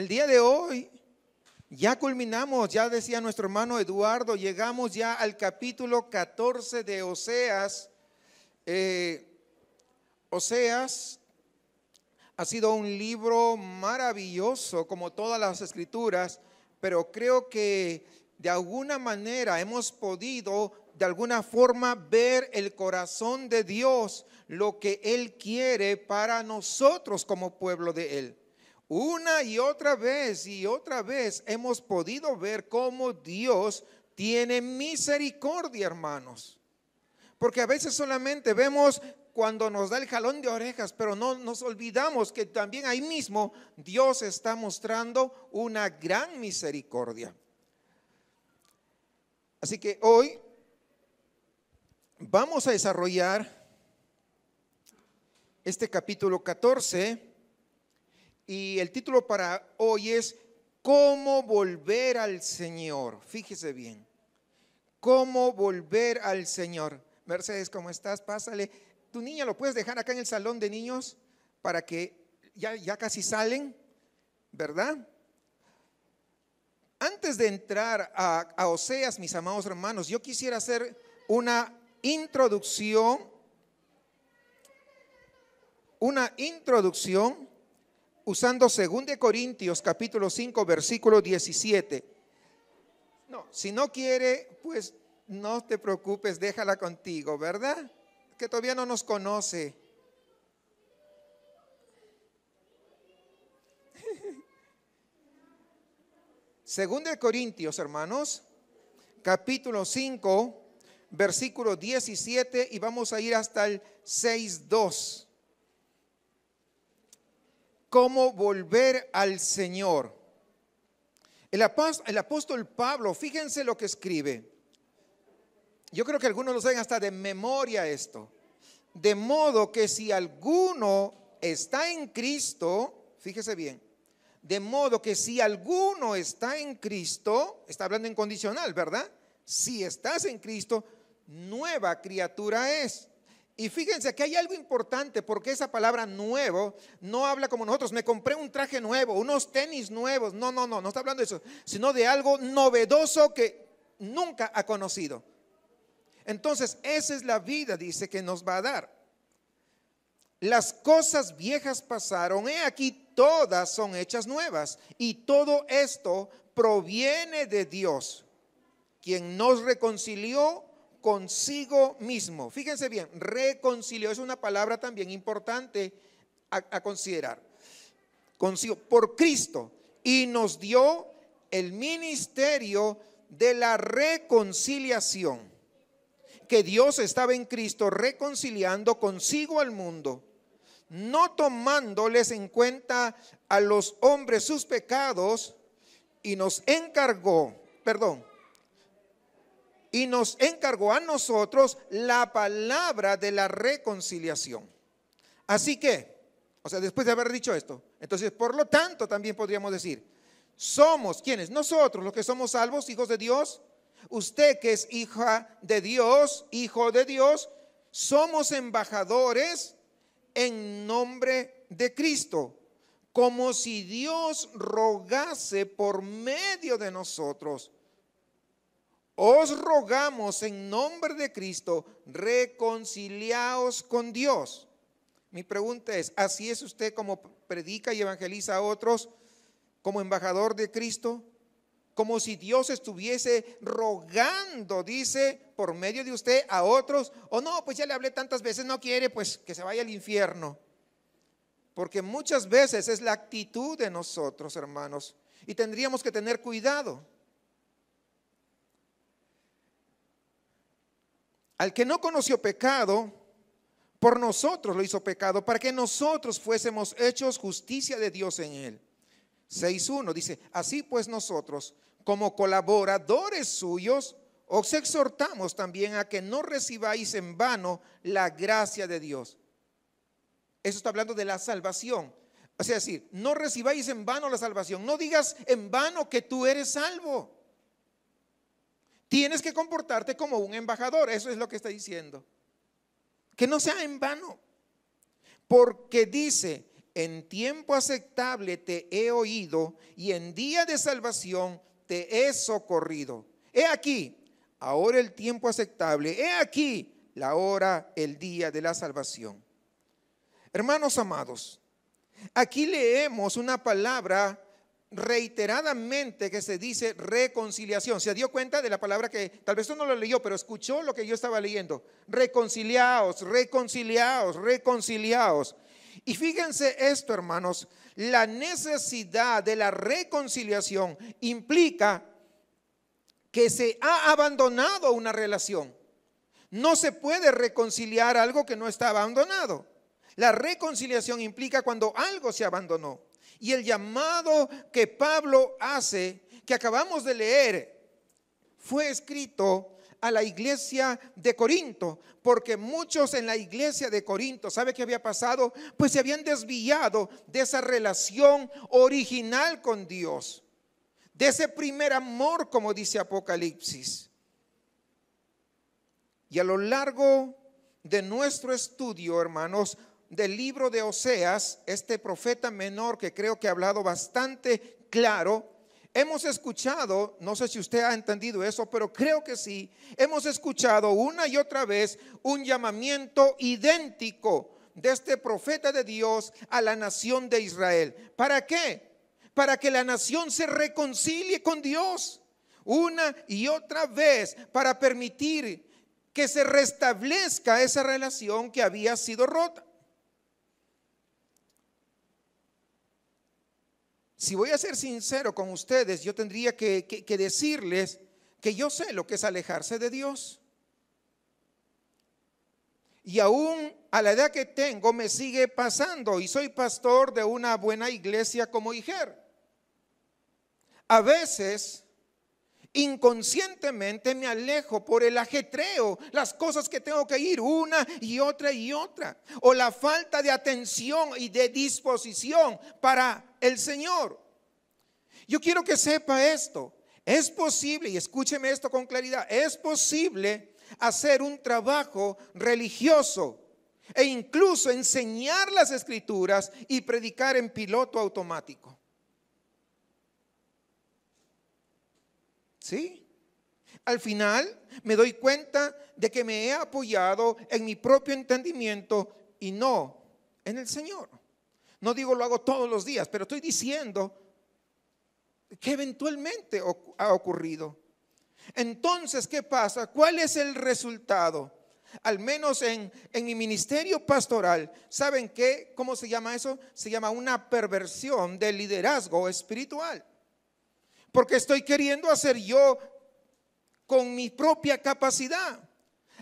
día de hoy ya culminamos, ya decía nuestro hermano Eduardo, llegamos ya al capítulo 14 de Oseas. Oseas ha sido un libro maravilloso como todas las escrituras, pero creo que de alguna manera hemos podido de alguna forma ver el corazón de Dios, lo que Él quiere para nosotros como pueblo de Él. Una y otra vez hemos podido ver cómo Dios tiene misericordia, hermanos. Porque a veces solamente vemos cuando nos da el jalón de orejas, pero no nos olvidamos que también ahí mismo Dios está mostrando una gran misericordia. Así que hoy vamos a desarrollar este capítulo 14 y el título para hoy es ¿Cómo volver al Señor? Fíjese bien, ¿cómo volver al Señor? Mercedes, ¿cómo estás? Pásale. Tu niña lo puedes dejar acá en el salón de niños para que ya casi salen, ¿verdad? Antes de entrar a Oseas, mis amados hermanos, yo quisiera hacer una introducción usando 2 Corintios capítulo 5 versículo 17. No, si no quiere, pues no te preocupes, déjala contigo, ¿verdad? Que todavía no nos conoce. Segunda de Corintios, hermanos, capítulo 5, versículo 17 y vamos a ir hasta el 6:2. ¿Cómo volver al Señor? El apóstol Pablo, fíjense lo que escribe. Yo creo que algunos lo saben hasta de memoria esto. De modo que si alguno está en Cristo, fíjese bien, de modo que si alguno está en Cristo, está hablando en condicional, ¿verdad? Si estás en Cristo, nueva criatura es. Y fíjense que hay algo importante, porque esa palabra nuevo no habla como nosotros, me compré un traje nuevo, unos tenis nuevos. No está hablando de eso, sino de algo novedoso que nunca ha conocido. Entonces, esa es la vida, dice, que nos va a dar. Las cosas viejas pasaron, he aquí todas son hechas nuevas. Y todo esto proviene de Dios, quien nos reconcilió consigo mismo. Fíjense bien, reconcilió es una palabra también importante a considerar. Consigo, por Cristo, y nos dio el ministerio de la reconciliación. Que Dios estaba en Cristo reconciliando consigo al mundo, no tomándoles en cuenta a los hombres sus pecados, y nos encargó a nosotros la palabra de la reconciliación. Así que, después de haber dicho esto, entonces por lo tanto también podríamos decir, somos ¿quiénes? Nosotros los que somos salvos, hijos de Dios. Usted que es hija de Dios, hijo de Dios, somos embajadores en nombre de Cristo, como si Dios rogase por medio de nosotros. Os rogamos en nombre de Cristo, reconciliaos con Dios. Mi pregunta es, ¿así es usted como predica y evangeliza a otros como embajador de Cristo? Como si Dios estuviese rogando, dice, por medio de usted a otros. O no, pues ya le hablé tantas veces, no quiere, pues que se vaya al infierno. Porque muchas veces es la actitud de nosotros, hermanos, y tendríamos que tener cuidado. Al que no conoció pecado, por nosotros lo hizo pecado, para que nosotros fuésemos hechos justicia de Dios en él. 6:1 dice, así pues nosotros, como colaboradores suyos, os exhortamos también a que no recibáis en vano la gracia de Dios. Eso está hablando de la salvación. O sea, decir, no recibáis en vano la salvación. No digas en vano que tú eres salvo. Tienes que comportarte como un embajador. Eso es lo que está diciendo. Que no sea en vano. Porque dice, en tiempo aceptable te he oído y en día de salvación te he socorrido. He aquí, ahora el tiempo aceptable, he aquí la hora, el día de la salvación. Hermanos amados, aquí leemos una palabra reiteradamente que se dice reconciliación. ¿Se dio cuenta de la palabra que tal vez usted no lo leyó, pero escuchó lo que yo estaba leyendo? Reconciliaos, reconciliaos, reconciliaos. Y fíjense esto, hermanos, la necesidad de la reconciliación implica que se ha abandonado una relación. No se puede reconciliar algo que no está abandonado. La reconciliación implica cuando algo se abandonó. Y el llamado que Pablo hace, que acabamos de leer, fue escrito a la iglesia de Corinto, porque muchos en la iglesia de Corinto, ¿sabe qué había pasado? Pues se habían desviado de esa relación original con Dios, de ese primer amor, como dice Apocalipsis. Y a lo largo de nuestro estudio, hermanos, del libro de Oseas, este profeta menor que creo que ha hablado bastante claro, hemos escuchado, no sé si usted ha entendido eso, pero creo que sí, hemos escuchado una y otra vez un llamamiento idéntico de este profeta de Dios a la nación de Israel. ¿Para qué? Para que la nación se reconcilie con Dios una y otra vez, para permitir que se restablezca esa relación que había sido rota. Si voy a ser sincero con ustedes, yo tendría que decirles que yo sé lo que es alejarse de Dios. Y aún a la edad que tengo me sigue pasando, y soy pastor de una buena iglesia como Iger. A veces, inconscientemente me alejo por el ajetreo, las cosas que tengo que ir una y otra, o la falta de atención y de disposición para el Señor. Yo quiero que sepa esto. Es posible, y escúcheme esto con claridad, es posible hacer un trabajo religioso e incluso enseñar las escrituras y predicar en piloto automático. ¿Sí? Al final me doy cuenta de que me he apoyado en mi propio entendimiento y no en el Señor. No digo lo hago todos los días, pero estoy diciendo que eventualmente ha ocurrido. Entonces, ¿qué pasa? ¿Cuál es el resultado? Al menos en mi ministerio pastoral, ¿saben qué? ¿Cómo se llama eso? Se llama una perversión del liderazgo espiritual. Porque estoy queriendo hacer yo con mi propia capacidad.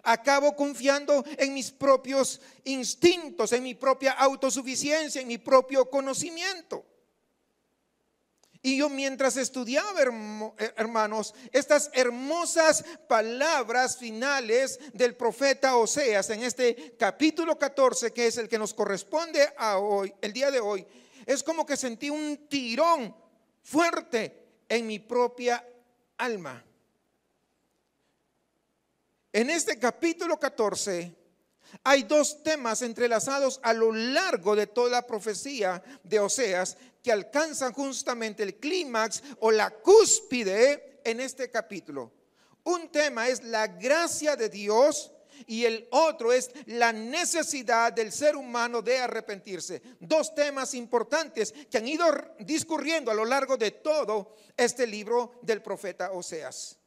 Acabo confiando en mis propios instintos, en mi propia autosuficiencia, en mi propio conocimiento. Y yo mientras estudiaba, hermanos, estas hermosas palabras finales del profeta Oseas en este capítulo 14, que es el que nos corresponde a hoy, el día de hoy, es como que sentí un tirón fuerte en mi propia alma. En este capítulo 14 hay dos temas entrelazados a lo largo de toda la profecía de Oseas que alcanzan justamente el clímax o la cúspide en este capítulo. Un tema es la gracia de Dios y el otro es la necesidad del ser humano de arrepentirse. Dos temas importantes que han ido discurriendo a lo largo de todo este libro del profeta Oseas.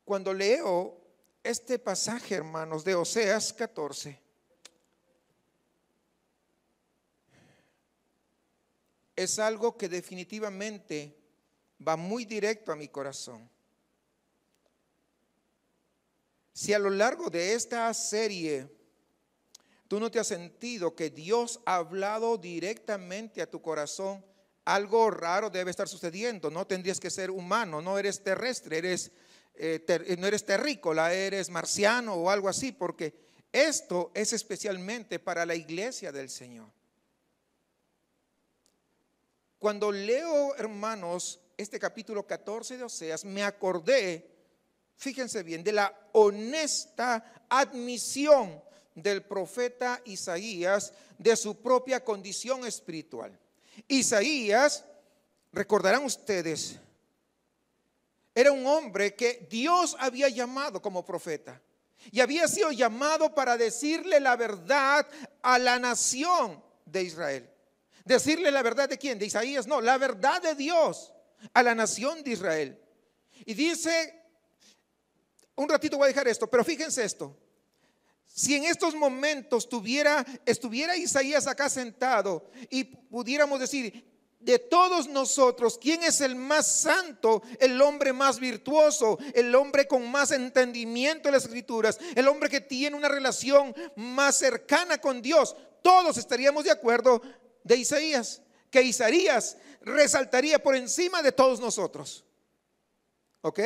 Cuando leo este pasaje, hermanos, de Oseas 14, es algo que definitivamente va muy directo a mi corazón. Si a lo largo de esta serie tú no te has sentido que Dios ha hablado directamente a tu corazón, algo raro debe estar sucediendo. No tendrías que ser humano, no eres terrestre, no eres terrícola, eres marciano o algo así, porque esto es especialmente para la iglesia del Señor. Cuando leo, hermanos, este capítulo 14 de Oseas, me acordé, fíjense bien, de la honesta admisión del profeta Isaías de su propia condición espiritual. Isaías, recordarán ustedes, era un hombre que Dios había llamado como profeta y había sido llamado para decirle la verdad a la nación de Israel. Decirle la verdad de quién, de Isaías, no, la verdad de Dios a la nación de Israel. Y dice, un ratito voy a dejar esto, pero fíjense esto. Si en estos momentos estuviera Isaías acá sentado y pudiéramos decir, de todos nosotros, ¿quién es el más santo, el hombre más virtuoso, el hombre con más entendimiento de las escrituras, el hombre que tiene una relación más cercana con Dios? Todos estaríamos de acuerdo de Isaías, que Isaías resaltaría por encima de todos nosotros. ¿Ok?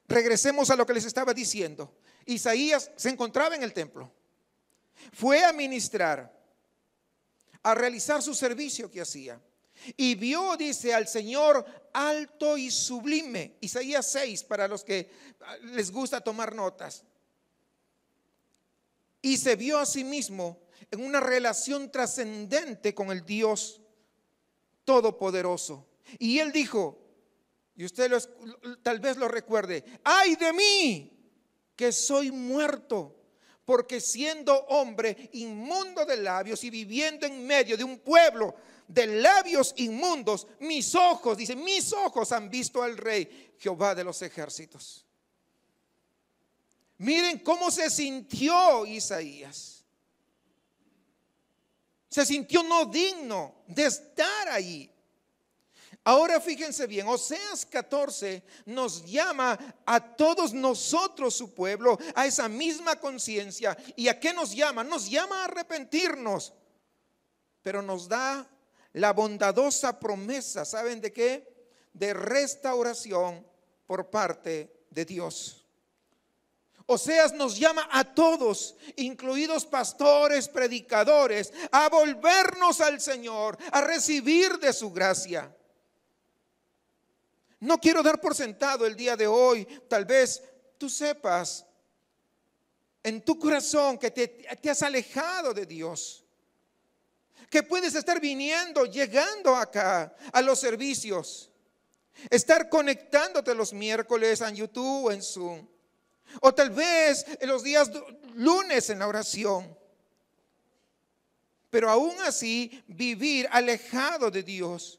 Regresemos a lo que les estaba diciendo. Isaías se encontraba en el templo, fue a ministrar, a realizar su servicio que hacía, y vio, dice, al Señor alto y sublime. Isaías 6, para los que les gusta tomar notas. Y se vio a sí mismo en una relación trascendente con el Dios Todopoderoso. Y él dijo, y usted tal vez lo recuerde: ay de mí, que soy muerto, porque siendo hombre inmundo de labios y viviendo en medio de un pueblo de labios inmundos, mis ojos, dice, mis ojos han visto al Rey, Jehová de los ejércitos. Miren cómo se sintió Isaías. Se sintió no digno de estar ahí. Ahora fíjense bien, Oseas 14 nos llama a todos nosotros, su pueblo, a esa misma conciencia. ¿Y a qué nos llama? Nos llama a arrepentirnos, pero nos da la bondadosa promesa, ¿saben de qué? De restauración por parte de Dios. Oseas nos llama a todos, incluidos pastores, predicadores, a volvernos al Señor, a recibir de su gracia. No quiero dar por sentado el día de hoy, tal vez tú sepas en tu corazón que te has alejado de Dios, que puedes estar viniendo, llegando acá a los servicios, estar conectándote los miércoles en YouTube o en Zoom, o tal vez en los días lunes en la oración, pero aún así vivir alejado de Dios.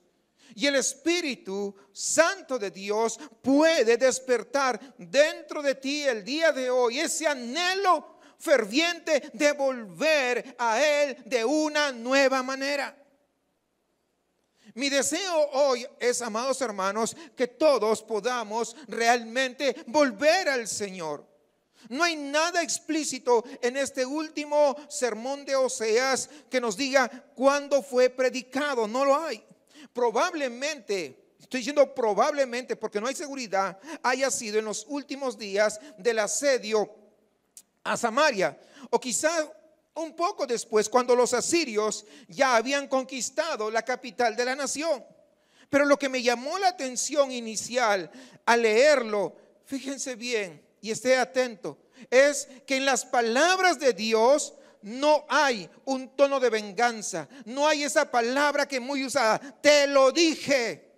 Y el Espíritu Santo de Dios puede despertar dentro de ti el día de hoy ese anhelo ferviente de volver a Él de una nueva manera. Mi deseo hoy es, amados hermanos, que todos podamos realmente volver al Señor. No hay nada explícito en este último sermón de Oseas que nos diga cuándo fue predicado. No lo hay. Probablemente, estoy diciendo probablemente porque no hay seguridad, haya sido en los últimos días del asedio a Samaria, o quizá un poco después, cuando los asirios ya habían conquistado la capital de la nación. Pero lo que me llamó la atención inicial al leerlo, fíjense bien y esté atento, es que en las palabras de Dios no hay un tono de venganza, no hay esa palabra que es muy usada, te lo dije.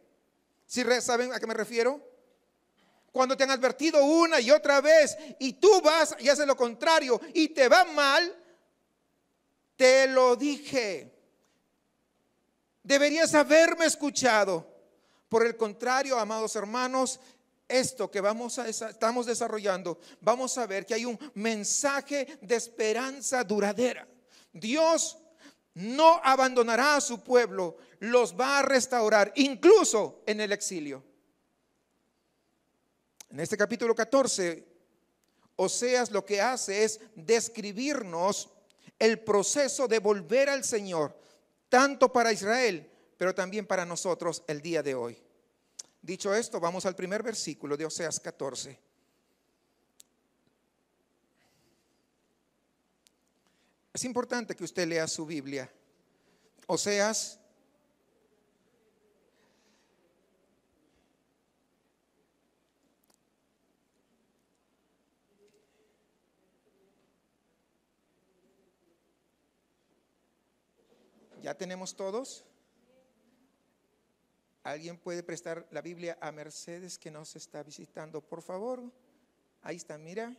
¿Sí saben a qué me refiero? Cuando te han advertido una y otra vez y tú vas y haces lo contrario y te va mal, te lo dije. Deberías haberme escuchado. Por el contrario, amados hermanos, esto que estamos desarrollando, vamos a ver que hay un mensaje de esperanza duradera. Dios no abandonará a su pueblo, los va a restaurar, incluso en el exilio. En este capítulo 14, Oseas lo que hace es describirnos el proceso de volver al Señor, tanto para Israel, pero también para nosotros el día de hoy. Dicho esto, vamos al primer versículo de Oseas 14. Es importante que usted lea su Biblia. Oseas ¿Ya tenemos todos? ¿Alguien puede prestar la Biblia a Mercedes que nos está visitando, por favor? Ahí está, mira.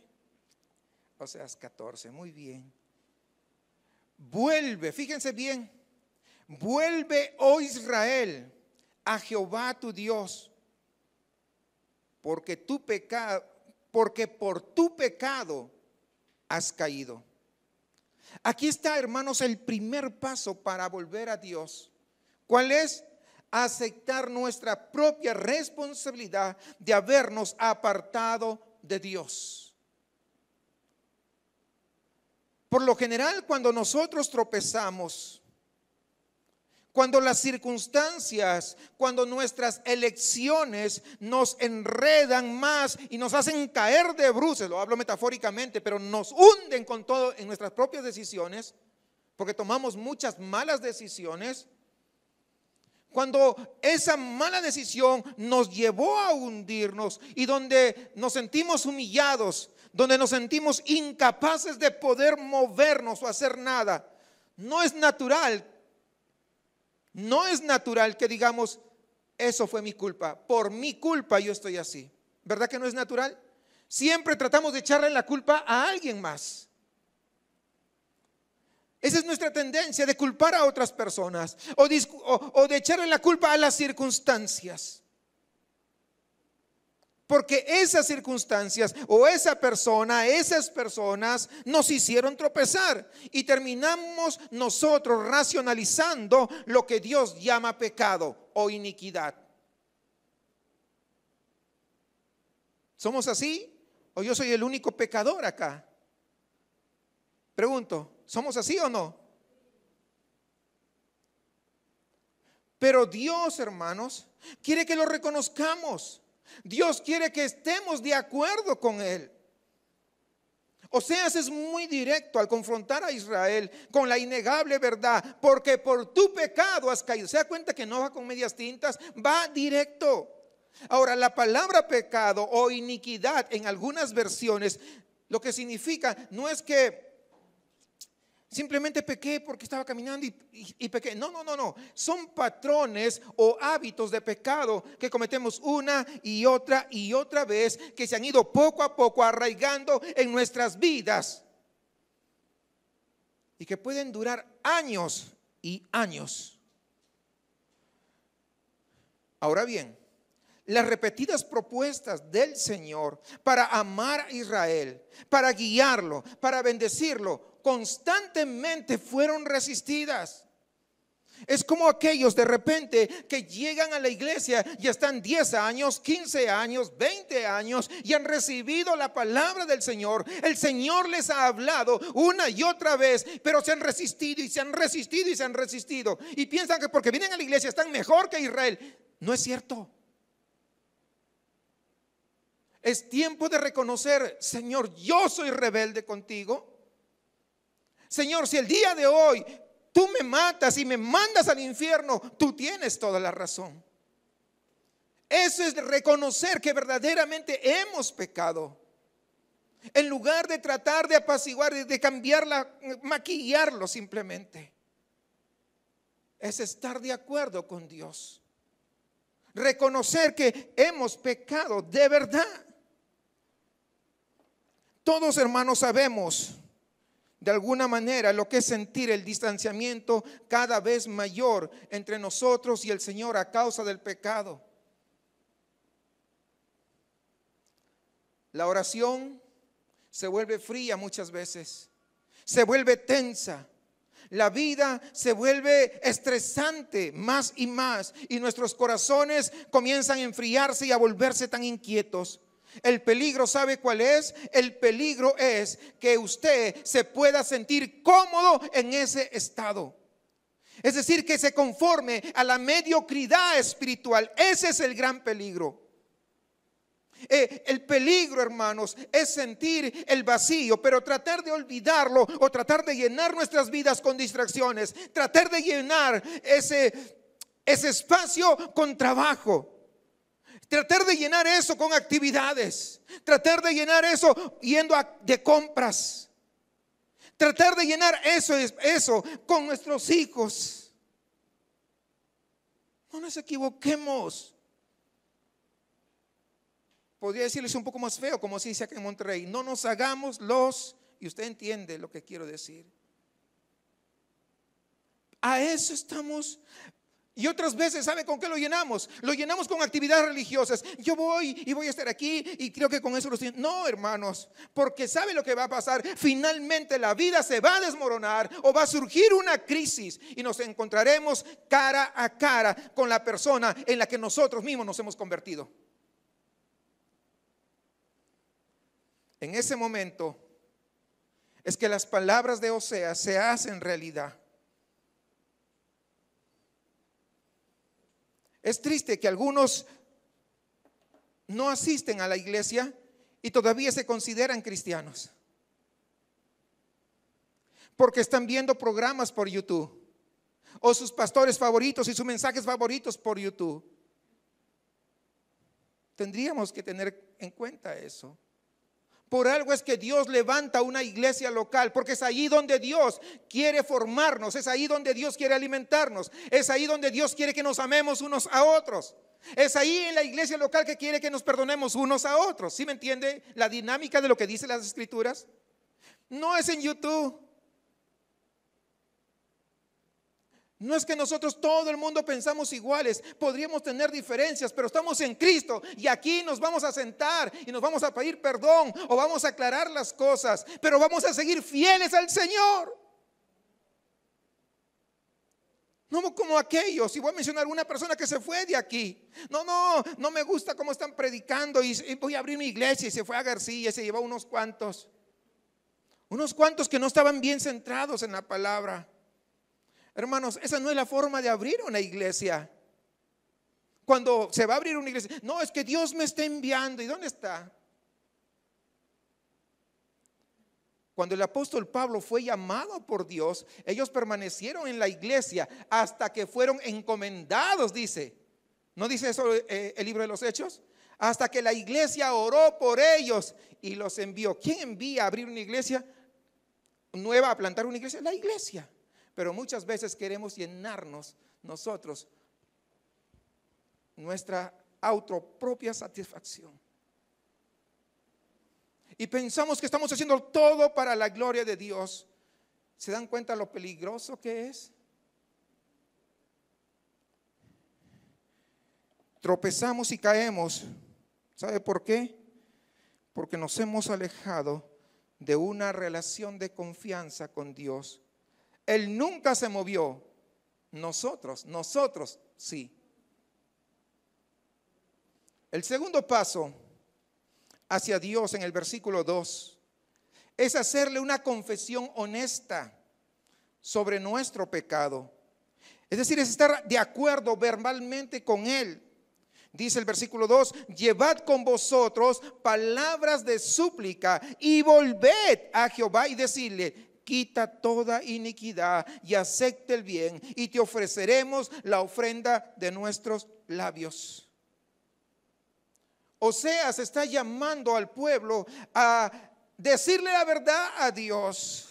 Oseas 14, muy bien. Vuelve, fíjense bien. Vuelve, oh Israel, a Jehová tu Dios, porque por tu pecado has caído. Aquí está, hermanos, el primer paso para volver a Dios. ¿Cuál es? Aceptar nuestra propia responsabilidad de habernos apartado de Dios. Por lo general, cuando nosotros tropezamos, cuando las circunstancias, cuando nuestras elecciones nos enredan más y nos hacen caer de bruces, lo hablo metafóricamente, pero nos hunden con todo en nuestras propias decisiones, porque tomamos muchas malas decisiones. Cuando esa mala decisión nos llevó a hundirnos y donde nos sentimos humillados, donde nos sentimos incapaces de poder movernos o hacer nada, no es natural que digamos, eso fue mi culpa, por mi culpa yo estoy así. ¿Verdad que no es natural? Siempre tratamos de echarle la culpa a alguien más. Esa es nuestra tendencia, de culpar a otras personas o de echarle la culpa a las circunstancias. Porque esas circunstancias o esa persona, esas personas nos hicieron tropezar y terminamos nosotros racionalizando lo que Dios llama pecado o iniquidad. ¿Somos así o yo soy el único pecador acá? Pregunto, ¿somos así o no? Pero Dios, hermanos, quiere que lo reconozcamos. Dios quiere que estemos de acuerdo con Él. Oseas es muy directo al confrontar a Israel con la innegable verdad, porque por tu pecado has caído. ¿Se da cuenta que no va con medias tintas? Va directo. Ahora, la palabra pecado o iniquidad en algunas versiones, lo que significa no es que simplemente pequé porque estaba caminando y pequé. No. Son patrones o hábitos de pecado que cometemos una y otra vez, que se han ido poco a poco arraigando en nuestras vidas y que pueden durar años y años. Ahora bien, las repetidas propuestas del Señor para amar a Israel, para guiarlo, para bendecirlo, constantemente fueron resistidas. Es como aquellos de repente que llegan a la iglesia y están 10 años, 15 años, 20 años y han recibido la palabra del Señor. El Señor les ha hablado una y otra vez, pero se han resistido y se han resistido y se han resistido. Y piensan que porque vienen a la iglesia están mejor que Israel. No es cierto. Es tiempo de reconocer, Señor, yo soy rebelde contigo. Señor, si el día de hoy tú me matas y me mandas al infierno, tú tienes toda la razón. Eso es reconocer que verdaderamente hemos pecado. En lugar de tratar de apaciguar, de cambiarla, maquillarlo simplemente. Es estar de acuerdo con Dios. Reconocer que hemos pecado de verdad. Todos, hermanos, sabemos de alguna manera lo que es sentir el distanciamiento cada vez mayor entre nosotros y el Señor a causa del pecado. La oración se vuelve fría muchas veces, se vuelve tensa. La vida se vuelve estresante más y más y nuestros corazones comienzan a enfriarse y a volverse tan inquietos. El peligro, ¿sabe cuál es? El peligro es que usted se pueda sentir cómodo en ese estado. Es decir, que se conforme a la mediocridad espiritual. Ese es el gran peligro. El peligro, hermanos, es sentir el vacío, pero tratar de olvidarlo o tratar de llenar nuestras vidas con distracciones. Tratar de llenar ese espacio con trabajo. Tratar de llenar eso con actividades. Tratar de llenar eso yendo de compras. Tratar de llenar eso con nuestros hijos. No nos equivoquemos. Podría decirles un poco más feo, como se dice acá en Monterrey. No nos hagamos y usted entiende lo que quiero decir. A eso estamos. Y otras veces, ¿sabe con qué lo llenamos? Lo llenamos con actividades religiosas. Yo voy y voy a estar aquí y creo que con eso lo estoy. No, hermanos, porque ¿sabe lo que va a pasar? Finalmente la vida se va a desmoronar o va a surgir una crisis y nos encontraremos cara a cara con la persona en la que nosotros mismos nos hemos convertido. En ese momento es que las palabras de Oseas se hacen realidad. Es triste que algunos no asisten a la iglesia y todavía se consideran cristianos, porque están viendo programas por YouTube o sus pastores favoritos y sus mensajes favoritos por YouTube. Tendríamos que tener en cuenta eso. Por algo es que Dios levanta una iglesia local, porque es ahí donde Dios quiere formarnos, es ahí donde Dios quiere alimentarnos, es ahí donde Dios quiere que nos amemos unos a otros, es ahí en la iglesia local que quiere que nos perdonemos unos a otros. ¿Sí me entiende la dinámica de lo que dicen las escrituras? No es en YouTube. No es que nosotros todo el mundo pensamos iguales, podríamos tener diferencias, pero estamos en Cristo y aquí nos vamos a sentar y nos vamos a pedir perdón o vamos a aclarar las cosas, pero vamos a seguir fieles al Señor. No como aquellos, y voy a mencionar una persona que se fue de aquí. No me gusta cómo están predicando y voy a abrir mi iglesia, y se fue a García y se llevó unos cuantos que no estaban bien centrados en la palabra. Hermanos, esa no es la forma de abrir una iglesia. Cuando se va a abrir una iglesia, no, es que Dios me está enviando. ¿Y dónde está? Cuando el apóstol Pablo fue llamado por Dios, ellos permanecieron en la iglesia hasta que fueron encomendados, dice. ¿No dice eso el libro de los Hechos? Hasta que la iglesia oró por ellos y los envió. ¿Quién envía a abrir una iglesia nueva, a plantar una iglesia? La iglesia. Pero muchas veces queremos llenarnos nosotros nuestra propia satisfacción. Y pensamos que estamos haciendo todo para la gloria de Dios. ¿Se dan cuenta lo peligroso que es? Tropezamos y caemos. ¿Sabe por qué? Porque nos hemos alejado de una relación de confianza con Dios. Él nunca se movió. Nosotros sí. El segundo paso hacia Dios en el versículo 2 es hacerle una confesión honesta sobre nuestro pecado. Es decir, es estar de acuerdo verbalmente con Él. Dice el versículo 2: llevad con vosotros palabras de súplica y volved a Jehová y decidle: quita toda iniquidad y acepte el bien, y te ofreceremos la ofrenda de nuestros labios. Oseas está llamando al pueblo a decirle la verdad a Dios.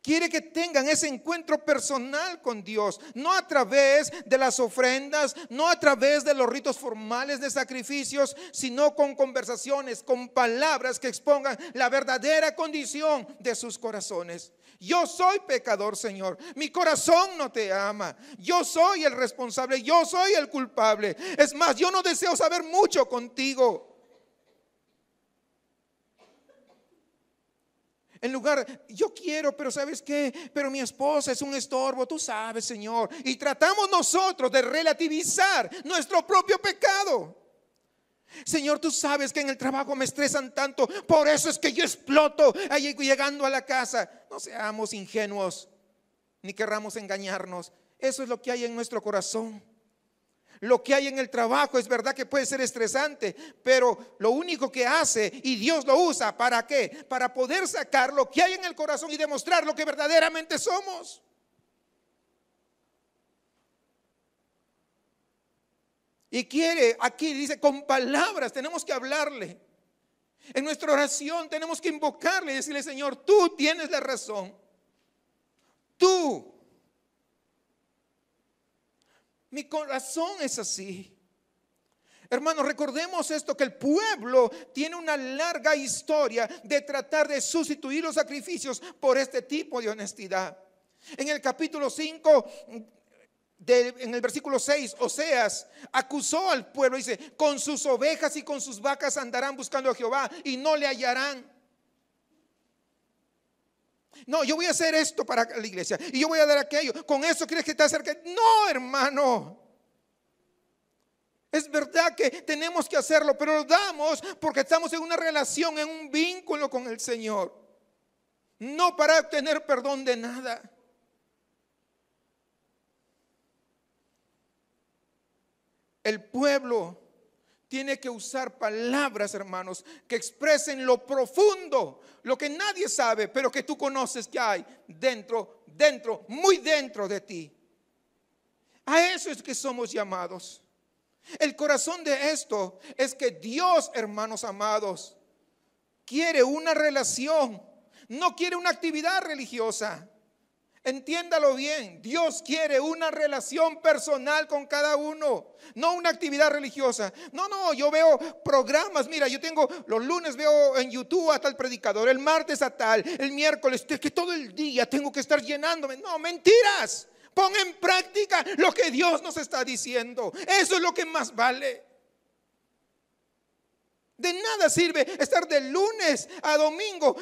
Quiere que tengan ese encuentro personal con Dios, no a través de las ofrendas, no a través de los ritos formales de sacrificios, sino con conversaciones, con palabras que expongan la verdadera condición de sus corazones. Yo soy pecador, Señor, mi corazón no te ama, yo soy el responsable, yo soy el culpable. Es más, yo no deseo saber mucho contigo. En lugar, yo quiero, pero ¿sabes qué? Pero mi esposa es un estorbo, tú sabes, Señor. Y tratamos nosotros de relativizar nuestro propio pecado. Señor, tú sabes que en el trabajo me estresan tanto, por eso es que yo exploto ahí llegando a la casa. No seamos ingenuos, ni querramos engañarnos. Eso es lo que hay en nuestro corazón. Lo que hay en el trabajo es verdad que puede ser estresante, pero lo único que hace, y Dios lo usa, ¿para qué? Para poder sacar lo que hay en el corazón y demostrar lo que verdaderamente somos. Y quiere, aquí dice, con palabras tenemos que hablarle. En nuestra oración tenemos que invocarle y decirle: Señor, tú tienes la razón. Tú. Mi corazón es así. Hermanos, recordemos esto, que el pueblo tiene una larga historia de tratar de sustituir los sacrificios por este tipo de honestidad. En el capítulo 5, en el versículo 6, Oseas acusó al pueblo, dice: con sus ovejas y con sus vacas andarán buscando a Jehová y no le hallarán. No, yo voy a hacer esto para la iglesia y yo voy a dar aquello. ¿Con eso crees que te acerques? No, hermano. Es verdad que tenemos que hacerlo, pero lo damos porque estamos en una relación, en un vínculo con el Señor, no para obtener perdón de nada. El pueblo tiene que usar palabras, hermanos, que expresen lo profundo, lo que nadie sabe, pero que tú conoces que hay dentro, muy dentro de ti. A eso es que somos llamados. El corazón de esto es que Dios, hermanos amados, quiere una relación, no quiere una actividad religiosa. Entiéndalo bien, Dios quiere una relación personal con cada uno, no una actividad religiosa. No, yo veo programas, mira, yo tengo, los lunes veo en YouTube a tal predicador, el martes a tal, el miércoles, que todo el día tengo que estar llenándome. No, mentiras. Pon en práctica lo que Dios nos está diciendo. Eso es lo que más vale. De nada sirve estar de lunes a domingo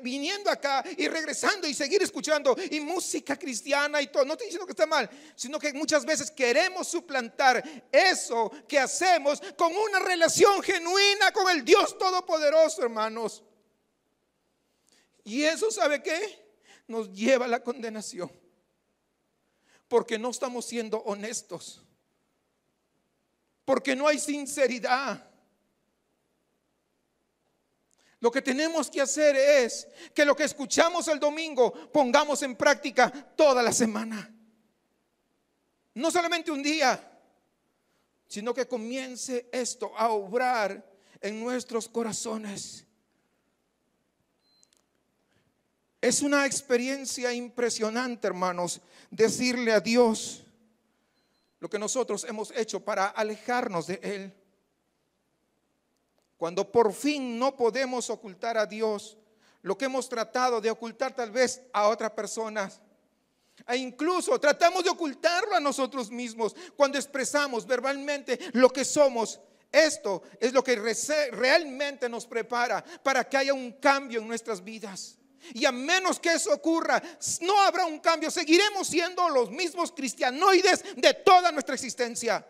viniendo acá y regresando y seguir escuchando y música cristiana y todo. No estoy diciendo que está mal, sino que muchas veces queremos suplantar eso que hacemos con una relación genuina con el Dios Todopoderoso, hermanos. Y eso, ¿sabe qué? Nos lleva a la condenación, porque no estamos siendo honestos, porque no hay sinceridad. Lo que tenemos que hacer es que lo que escuchamos el domingo pongamos en práctica toda la semana. No solamente un día, sino que comience esto a obrar en nuestros corazones. Es una experiencia impresionante, hermanos, decirle a Dios lo que nosotros hemos hecho para alejarnos de Él. Cuando por fin no podemos ocultar a Dios lo que hemos tratado de ocultar tal vez a otras personas, e incluso tratamos de ocultarlo a nosotros mismos cuando expresamos verbalmente lo que somos. Esto es lo que realmente nos prepara para que haya un cambio en nuestras vidas. Y a menos que eso ocurra, no habrá un cambio. Seguiremos siendo los mismos cristianoides de toda nuestra existencia.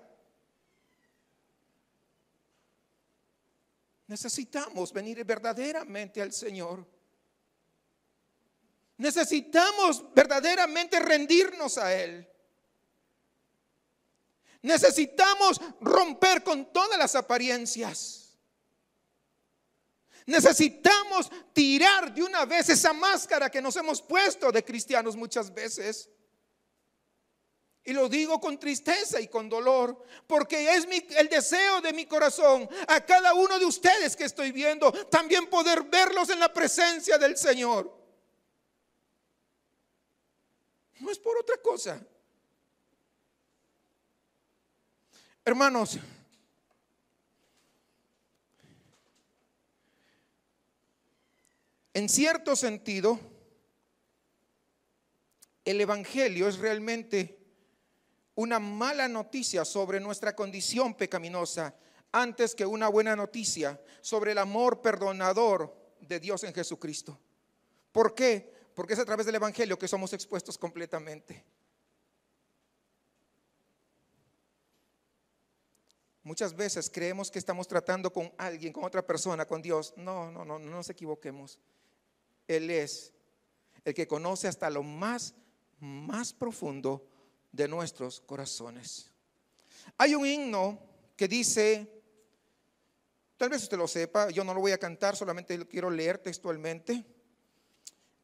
Necesitamos venir verdaderamente al Señor. Necesitamos verdaderamente rendirnos a Él. Necesitamos romper con todas las apariencias. Necesitamos tirar de una vez esa máscara que nos hemos puesto de cristianos muchas veces. Y lo digo con tristeza y con dolor, porque es el deseo de mi corazón a cada uno de ustedes que estoy viendo, también poder verlos en la presencia del Señor. No es por otra cosa. Hermanos, en cierto sentido, el Evangelio es realmente una mala noticia sobre nuestra condición pecaminosa, antes que una buena noticia sobre el amor perdonador de Dios en Jesucristo. ¿Por qué? Porque es a través del Evangelio que somos expuestos completamente. Muchas veces creemos que estamos tratando con alguien, con otra persona, con Dios. No nos equivoquemos. Él es el que conoce hasta lo más profundo de nuestros corazones. Hay un himno que dice, tal vez usted lo sepa, yo no lo voy a cantar, solamente lo quiero leer textualmente.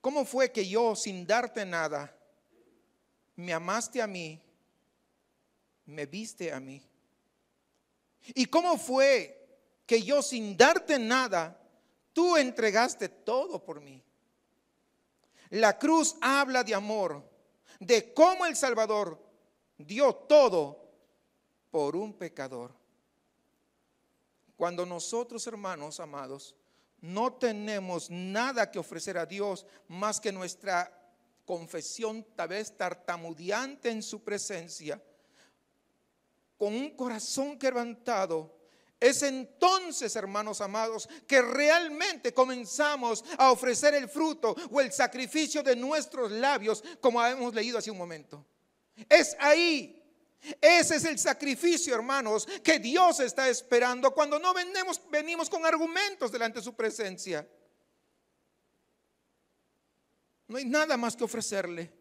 ¿Cómo fue que yo, sin darte nada, me amaste a mí, me viste a mí? ¿Y cómo fue que yo, sin darte nada, tú entregaste todo por mí? La cruz habla de amor, de cómo el Salvador dio todo por un pecador. Cuando nosotros, hermanos amados, no tenemos nada que ofrecer a Dios más que nuestra confesión, tal vez tartamudeante en su presencia, con un corazón quebrantado, es entonces, hermanos amados, que realmente comenzamos a ofrecer el fruto o el sacrificio de nuestros labios, como hemos leído hace un momento. Es ahí. Ese es el sacrificio, hermanos, que Dios está esperando cuando no venimos con argumentos delante de su presencia. No hay nada más que ofrecerle.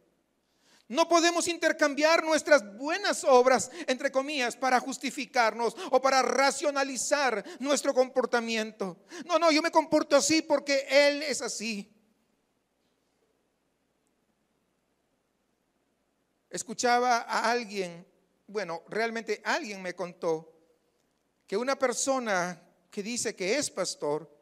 No podemos intercambiar nuestras buenas obras, entre comillas, para justificarnos o para racionalizar nuestro comportamiento. No, yo me comporto así porque Él es así. Escuchaba a alguien, bueno, realmente alguien me contó que una persona que dice que es pastor,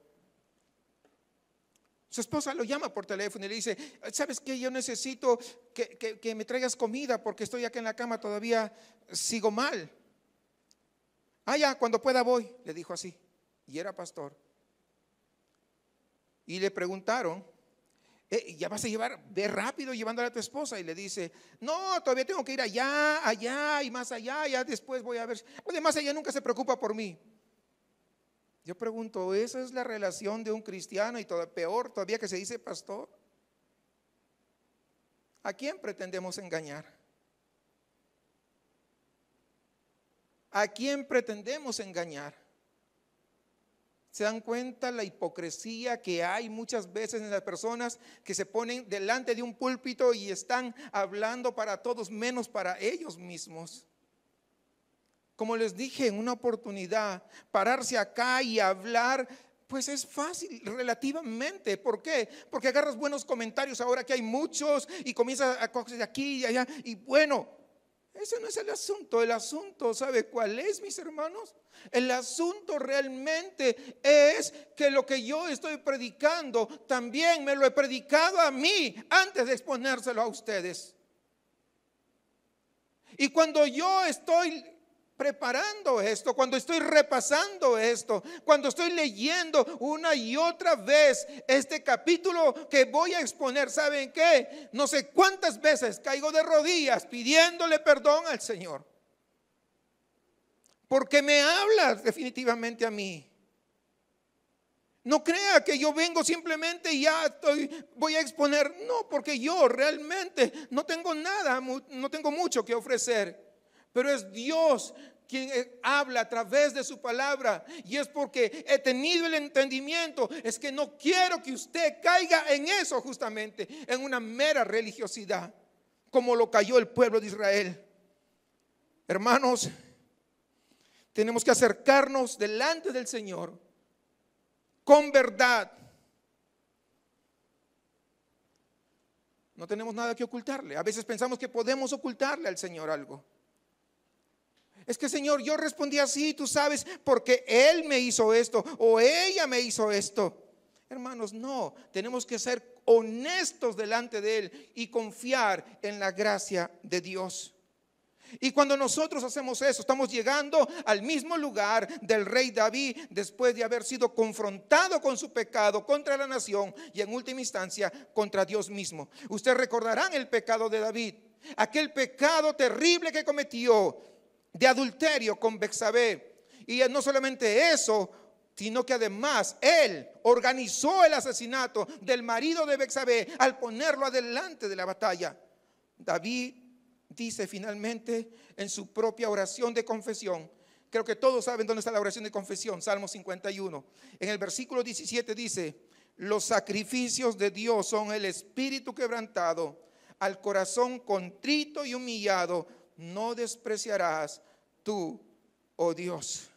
su esposa lo llama por teléfono y le dice: ¿sabes qué? Yo necesito que me traigas comida porque estoy acá en la cama, todavía sigo mal. Ya, cuando pueda voy, le dijo así. Y era pastor. Y le preguntaron: ¿ya vas a llevar, ve rápido llevándole a tu esposa? Y le dice: no, todavía tengo que ir allá y más allá, ya después voy a ver. Además, ella nunca se preocupa por mí. Yo pregunto, ¿esa es la relación de un cristiano y peor todavía que se dice pastor? ¿A quién pretendemos engañar? ¿A quién pretendemos engañar? ¿Se dan cuenta la hipocresía que hay muchas veces en las personas que se ponen delante de un púlpito y están hablando para todos menos para ellos mismos? Como les dije en una oportunidad, pararse acá y hablar, pues es fácil relativamente. ¿Por qué? Porque agarras buenos comentarios ahora que hay muchos y comienzas a coger de aquí y allá. Y bueno, ese no es el asunto. El asunto, ¿sabe cuál es, mis hermanos? El asunto realmente es que lo que yo estoy predicando también me lo he predicado a mí antes de exponérselo a ustedes. Y cuando yo estoy preparando esto, cuando estoy repasando esto, cuando estoy leyendo una y otra vez este capítulo que voy a exponer, ¿saben qué? No sé cuántas veces caigo de rodillas pidiéndole perdón al Señor, porque me habla definitivamente a mí. No crea que yo vengo simplemente y voy a exponer. No, porque yo realmente no tengo nada, no tengo mucho que ofrecer. Pero es Dios quien habla a través de su palabra. Y es porque he tenido el entendimiento. Es que no quiero que usted caiga en eso justamente, en una mera religiosidad, como lo cayó el pueblo de Israel. Hermanos, tenemos que acercarnos delante del Señor con verdad. No tenemos nada que ocultarle. A veces pensamos que podemos ocultarle al Señor algo. Es que, Señor, yo respondí así, tú sabes, porque Él me hizo esto o ella me hizo esto. Hermanos, no, tenemos que ser honestos delante de Él y confiar en la gracia de Dios. Y cuando nosotros hacemos eso, estamos llegando al mismo lugar del rey David, después de haber sido confrontado con su pecado contra la nación y en última instancia contra Dios mismo. Ustedes recordarán el pecado de David, aquel pecado terrible que cometió de adulterio con Betsabé. Y no solamente eso, sino que además él organizó el asesinato del marido de Betsabé al ponerlo adelante de la batalla. David dice finalmente en su propia oración de confesión, creo que todos saben dónde está la oración de confesión, Salmo 51, en el versículo 17 dice: los sacrificios de Dios son el espíritu quebrantado, al corazón contrito y humillado no despreciarás tú, oh Dios.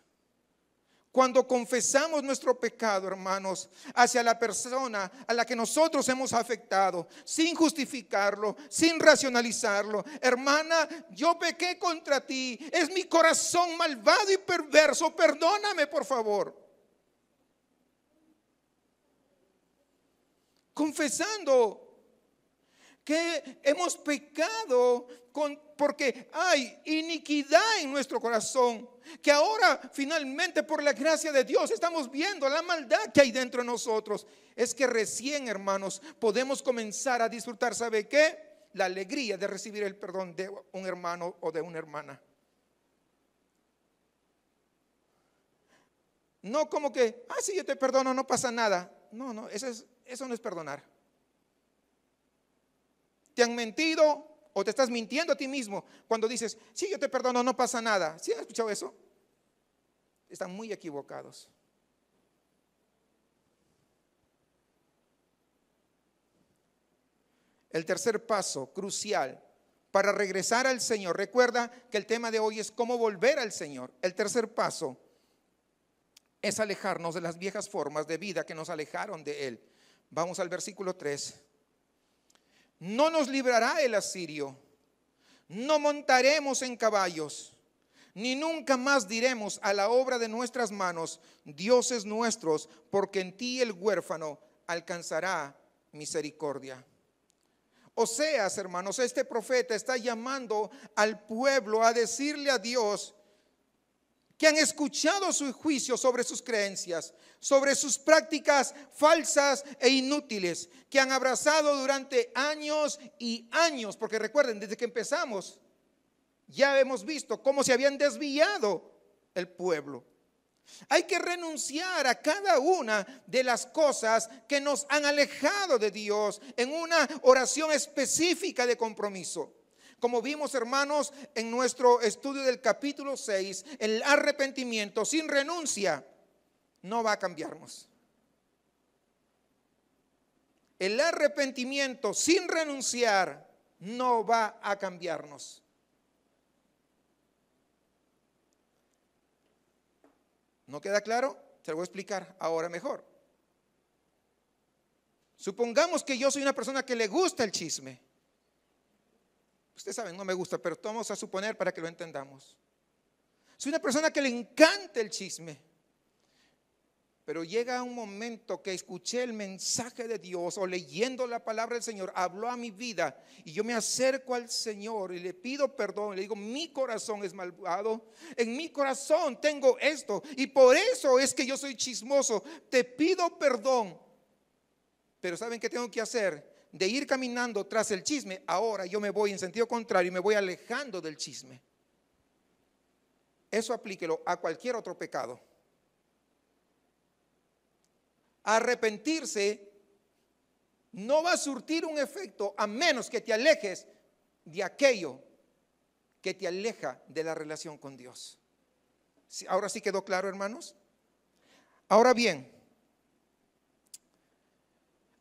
Cuando confesamos nuestro pecado, hermanos, hacia la persona a la que nosotros hemos afectado, sin justificarlo, sin racionalizarlo: hermana, yo pequé contra ti, es mi corazón malvado y perverso, perdóname por favor. Confesando que hemos pecado porque hay iniquidad en nuestro corazón, que ahora finalmente por la gracia de Dios estamos viendo la maldad que hay dentro de nosotros. Es que recién, hermanos, podemos comenzar a disfrutar, ¿sabe qué? La alegría de recibir el perdón de un hermano o de una hermana. No como que, sí, yo te perdono, no pasa nada. No, eso no es perdonar. ¿Te han mentido o te estás mintiendo a ti mismo cuando dices, sí, yo te perdono, no pasa nada? ¿Sí han escuchado eso? Están muy equivocados. El tercer paso crucial para regresar al Señor. Recuerda que el tema de hoy es cómo volver al Señor. El tercer paso es alejarnos de las viejas formas de vida que nos alejaron de Él. Vamos al versículo 3. No nos librará el asirio, no montaremos en caballos, ni nunca más diremos a la obra de nuestras manos, dioses nuestros, porque en ti el huérfano alcanzará misericordia. Oseas, hermanos, este profeta está llamando al pueblo a decirle a Dios que han escuchado su juicio sobre sus creencias, sobre sus prácticas falsas e inútiles, que han abrazado durante años y años, porque recuerden, desde que empezamos, ya hemos visto cómo se habían desviado el pueblo. Hay que renunciar a cada una de las cosas que nos han alejado de Dios en una oración específica de compromiso. Como vimos, hermanos, en nuestro estudio del capítulo 6, el arrepentimiento sin renuncia no va a cambiarnos. El arrepentimiento sin renunciar no va a cambiarnos. ¿No queda claro? Se lo voy a explicar ahora mejor. Supongamos que yo soy una persona que le gusta el chisme. Ustedes saben, no me gusta, pero vamos a suponer para que lo entendamos. Soy una persona que le encanta el chisme. Pero llega un momento que escuché el mensaje de Dios o leyendo la palabra del Señor, habló a mi vida y yo me acerco al Señor y le pido perdón. Le digo, mi corazón es malvado, en mi corazón tengo esto y por eso es que yo soy chismoso. Te pido perdón. Pero ¿saben qué tengo que hacer? De ir caminando tras el chisme, ahora yo me voy en sentido contrario y me voy alejando del chisme. Eso aplíquelo a cualquier otro pecado. Arrepentirse no va a surtir un efecto a menos que te alejes de aquello que te aleja de la relación con Dios. Ahora sí quedó claro, hermanos. Ahora bien,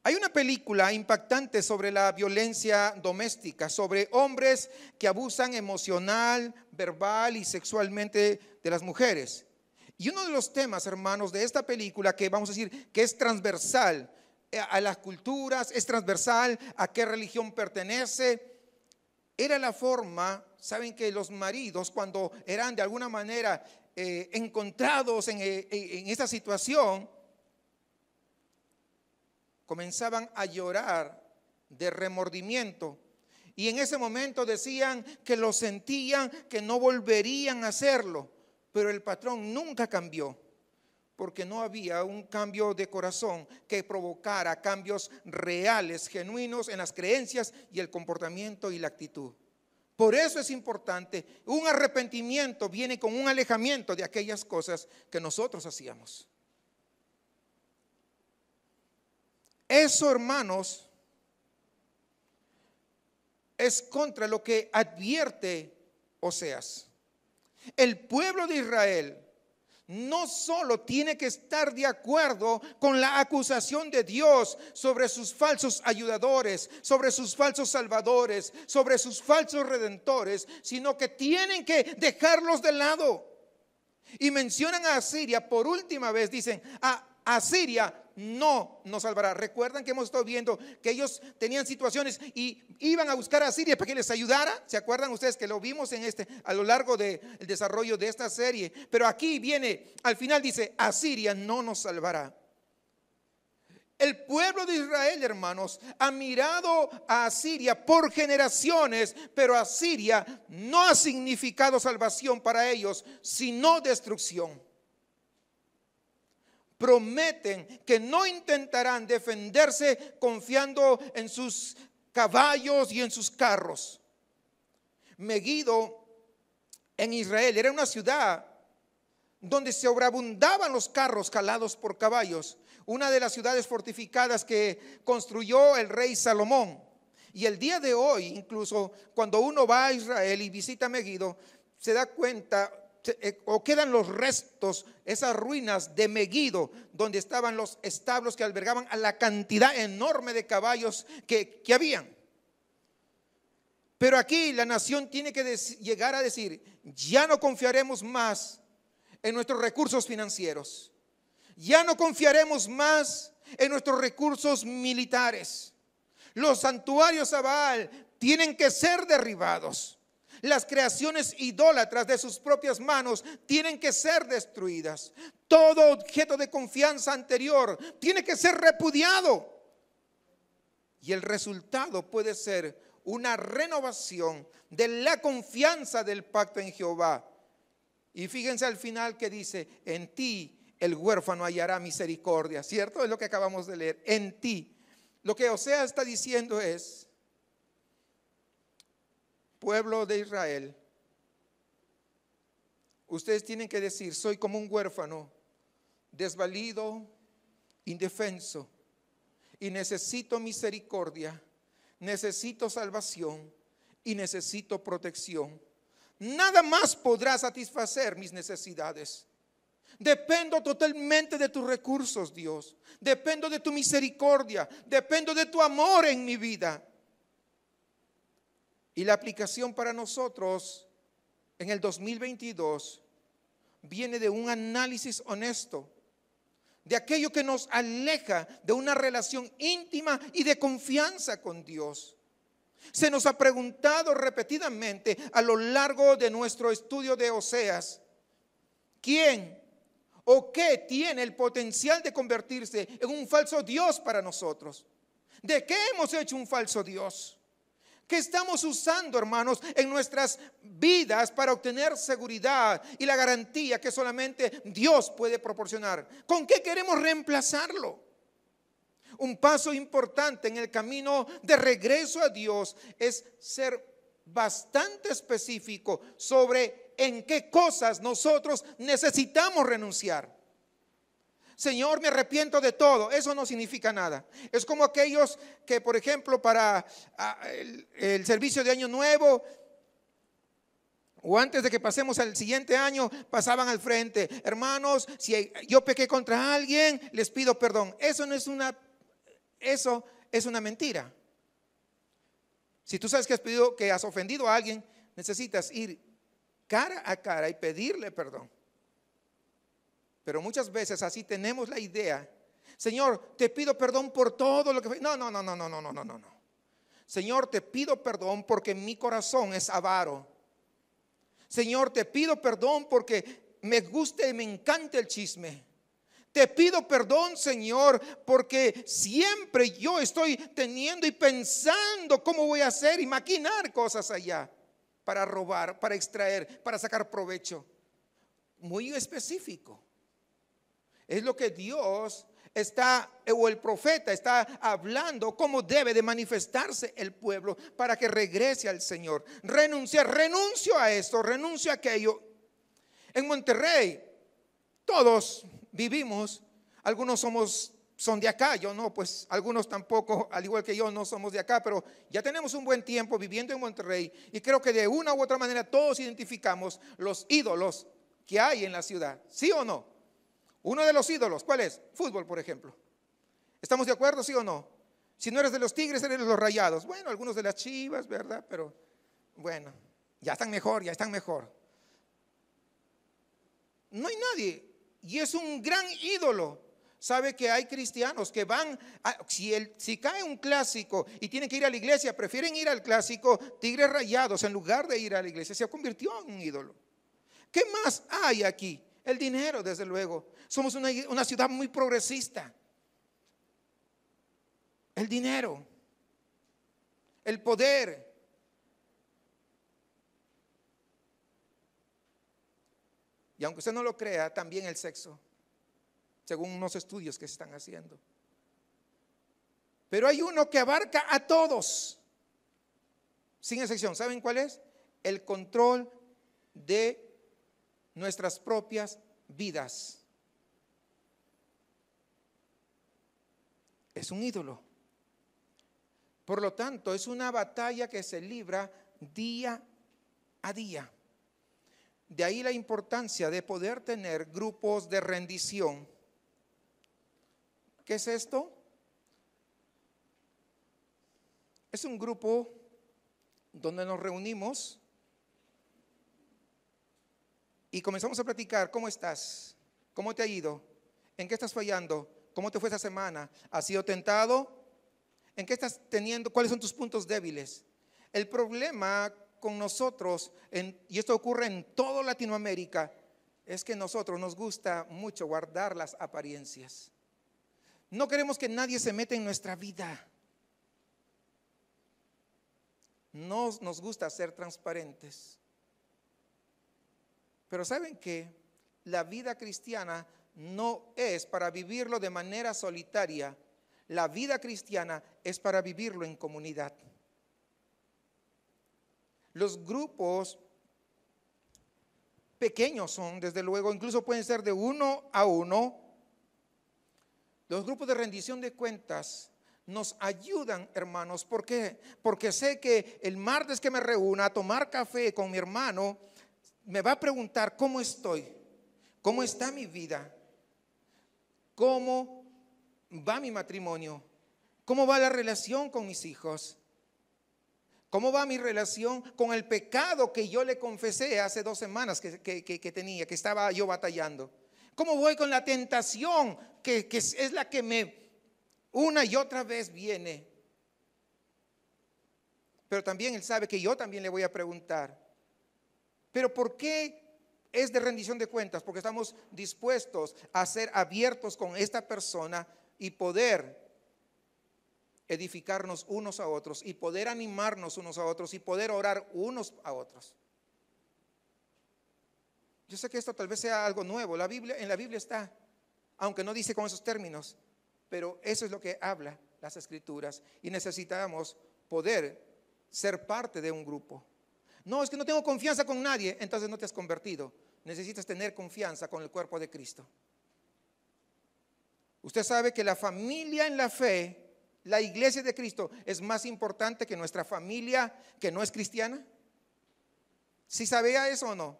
hay una película impactante sobre la violencia doméstica, sobre hombres que abusan emocional, verbal y sexualmente de las mujeres. Y uno de los temas, hermanos, de esta película, que vamos a decir que es transversal a las culturas, es transversal a qué religión pertenece, era la forma, saben que los maridos, cuando eran de alguna manera encontrados en esta situación, comenzaban a llorar de remordimiento. Y en ese momento decían que lo sentían, que no volverían a hacerlo. Pero el patrón nunca cambió, porque no había un cambio de corazón que provocara cambios reales, genuinos en las creencias y el comportamiento y la actitud. Por eso es importante, un arrepentimiento viene con un alejamiento de aquellas cosas que nosotros hacíamos. Eso, hermanos, es contra lo que advierte Oseas. El pueblo de Israel no solo tiene que estar de acuerdo con la acusación de Dios sobre sus falsos ayudadores, sobre sus falsos salvadores, sobre sus falsos redentores, sino que tienen que dejarlos de lado. Y mencionan a Asiria por última vez, dicen, a Asiria no nos salvará. Recuerdan que hemos estado viendo que ellos tenían situaciones y iban a buscar a Asiria para que les ayudara. ¿Se acuerdan ustedes que lo vimos a lo largo del desarrollo de esta serie? Pero aquí viene, al final dice, Asiria no nos salvará. El pueblo de Israel, hermanos, ha mirado a Asiria por generaciones, pero Asiria no ha significado salvación para ellos, sino destrucción. Prometen que no intentarán defenderse confiando en sus caballos y en sus carros. Megiddo en Israel era una ciudad donde sobreabundaban los carros jalados por caballos. Una de las ciudades fortificadas que construyó el rey Salomón. Y el día de hoy, incluso cuando uno va a Israel y visita Megiddo, se da cuenta o quedan los restos, esas ruinas de Megiddo, donde estaban los establos que albergaban a la cantidad enorme de caballos que habían. Pero aquí la nación tiene que llegar a decir: ya no confiaremos más en nuestros recursos financieros, ya no confiaremos más en nuestros recursos militares. Los santuarios a Baal tienen que ser derribados. Las creaciones idólatras de sus propias manos tienen que ser destruidas. Todo objeto de confianza anterior tiene que ser repudiado. Y el resultado puede ser una renovación de la confianza del pacto en Jehová. Y fíjense al final que dice: en ti el huérfano hallará misericordia. ¿Cierto? Es lo que acabamos de leer. En ti. Lo que Oseas está diciendo es: pueblo de Israel, ustedes tienen que decir: soy como un huérfano, desvalido, indefenso, y necesito misericordia, necesito salvación y necesito protección. Nada más podrá satisfacer mis necesidades. Dependo totalmente de tus recursos, Dios. Dependo de tu misericordia. Dependo de tu amor en mi vida. Y la aplicación para nosotros en el 2022 viene de un análisis honesto de aquello que nos aleja de una relación íntima y de confianza con Dios. Se nos ha preguntado repetidamente a lo largo de nuestro estudio de Oseas: ¿quién o qué tiene el potencial de convertirse en un falso Dios para nosotros? ¿De qué hemos hecho un falso Dios? ¿Qué estamos usando, hermanos, en nuestras vidas para obtener seguridad y la garantía que solamente Dios puede proporcionar? ¿Con qué queremos reemplazarlo? Un paso importante en el camino de regreso a Dios es ser bastante específico sobre en qué cosas nosotros necesitamos renunciar. Señor, me arrepiento de todo. Eso no significa nada. Es como aquellos que, por ejemplo, para el servicio de Año Nuevo o antes de que pasemos al siguiente año, pasaban al frente: hermanos, si yo pequé contra alguien, les pido perdón. Eso es una mentira. Si tú sabes que has ofendido a alguien, necesitas ir cara a cara y pedirle perdón. Pero muchas veces así tenemos la idea: Señor, te pido perdón por todo lo que fue. No. Señor, te pido perdón porque mi corazón es avaro. Señor, te pido perdón porque me gusta y me encanta el chisme. Te pido perdón, Señor, porque siempre yo estoy teniendo y pensando cómo voy a hacer y maquinar cosas allá para robar, para extraer, para sacar provecho. Muy específico. Es lo que Dios está, o el profeta está hablando, cómo debe de manifestarse el pueblo para que regrese al Señor. Renuncio a esto, renuncio a aquello. En Monterrey todos vivimos, algunos son de acá, yo no, pues algunos tampoco, al igual que yo, no somos de acá, pero ya tenemos un buen tiempo viviendo en Monterrey y creo que de una u otra manera todos identificamos los ídolos que hay en la ciudad, ¿sí o no? Uno de los ídolos, ¿cuál es? Fútbol, por ejemplo. ¿Estamos de acuerdo, sí o no? Si no eres de los Tigres, eres de los Rayados. Bueno, algunos de las Chivas, ¿verdad? Pero bueno, ya están mejor. No hay nadie. Y es un gran ídolo. Sabe que hay cristianos que van, si cae un clásico y tienen que ir a la iglesia, prefieren ir al clásico Tigres Rayados en lugar de ir a la iglesia. Se convirtió en un ídolo. ¿Qué más hay aquí? El dinero, desde luego. Somos una ciudad muy progresista. el dinero, el poder. Y aunque usted no lo crea, también el sexo, según unos estudios que se están haciendo. Pero hay uno que abarca a todos, sin excepción. ¿Saben cuál es? El control de nuestras propias vidas. Es un ídolo. Por lo tanto, es una batalla que se libra día a día. De ahí la importancia de poder tener grupos de rendición. ¿Qué es esto? Es un grupo donde nos reunimos y comenzamos a platicar. ¿Cómo estás? ¿Cómo te ha ido? ¿En qué estás fallando? ¿Cómo te fue esta semana? ¿Has sido tentado? ¿En qué estás teniendo? ¿Cuáles son tus puntos débiles? El problema con nosotros, y esto ocurre en toda Latinoamérica, es que nosotros nos gusta mucho guardar las apariencias. No queremos que nadie se meta en nuestra vida. No nos gusta ser transparentes. Pero ¿saben qué? La vida cristiana no es para vivirlo de manera solitaria. La vida cristiana es para vivirlo en comunidad. Los grupos pequeños son, desde luego, incluso pueden ser de 1 a 1. Los grupos de rendición de cuentas nos ayudan, hermanos. ¿Por qué? Porque sé que el martes que me reúna a tomar café con mi hermano, me va a preguntar cómo estoy, cómo está mi vida, cómo va mi matrimonio, cómo va la relación con mis hijos, cómo va mi relación con el pecado que yo le confesé hace 2 semanas que tenía, que estaba yo batallando. ¿Cómo voy con la tentación que es la que me una y otra vez viene? Pero también él sabe que yo también le voy a preguntar. ¿Pero por qué es de rendición de cuentas? Porque estamos dispuestos a ser abiertos con esta persona y poder edificarnos unos a otros y poder animarnos unos a otros y poder orar unos a otros. Yo sé que esto tal vez sea algo nuevo. En la Biblia está, aunque no dice con esos términos, pero eso es lo que habla las Escrituras, y necesitamos poder ser parte de un grupo. No, es que no tengo confianza con nadie. Entonces no te has convertido. Necesitas tener confianza con el cuerpo de Cristo. Usted sabe que la familia en la fe, la iglesia de Cristo, es más importante que nuestra familia que no es cristiana. ¿Sí sabía eso o no?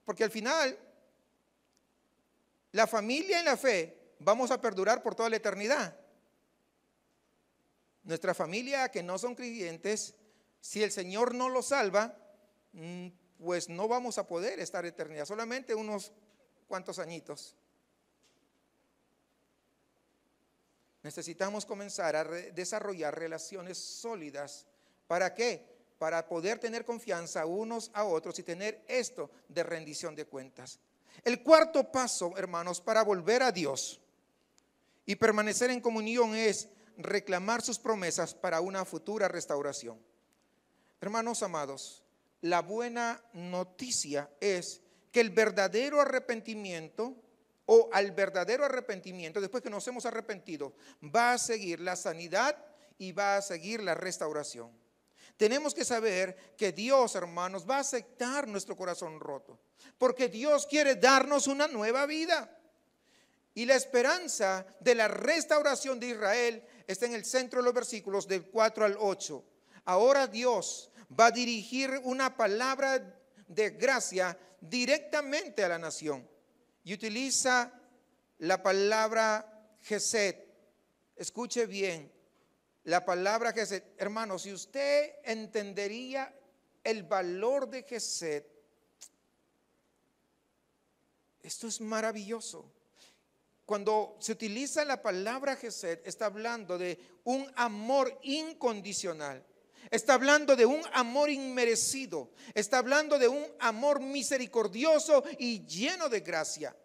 Porque al final, la familia en la fe vamos a perdurar por toda la eternidad. Nuestra familia que no son creyentes, si el Señor no los salva, pues no vamos a poder estar en eternidad, solamente unos cuantos añitos. Necesitamos comenzar a desarrollar relaciones sólidas. ¿Para qué? Para poder tener confianza unos a otros y tener esto de rendición de cuentas. El cuarto paso, hermanos, para volver a Dios y permanecer en comunión es reclamar sus promesas para una futura restauración. Hermanos amados, la buena noticia es que el verdadero arrepentimiento, o al verdadero arrepentimiento, después que nos hemos arrepentido, va a seguir la sanidad y va a seguir la restauración. Tenemos que saber que Dios, hermanos, va a aceptar nuestro corazón roto, porque Dios quiere darnos una nueva vida. Y la esperanza de la restauración de Israel está en el centro de los versículos del 4 al 8. Ahora Dios va a dirigir una palabra de gracia directamente a la nación y utiliza la palabra Gesed. Escuche bien, la palabra Gesed. Hermanos, si usted entendería el valor de Gesed, esto es maravilloso. Cuando se utiliza la palabra Gesed, está hablando de un amor incondicional. Está hablando de un amor inmerecido. Está hablando de un amor misericordioso y lleno de gracia.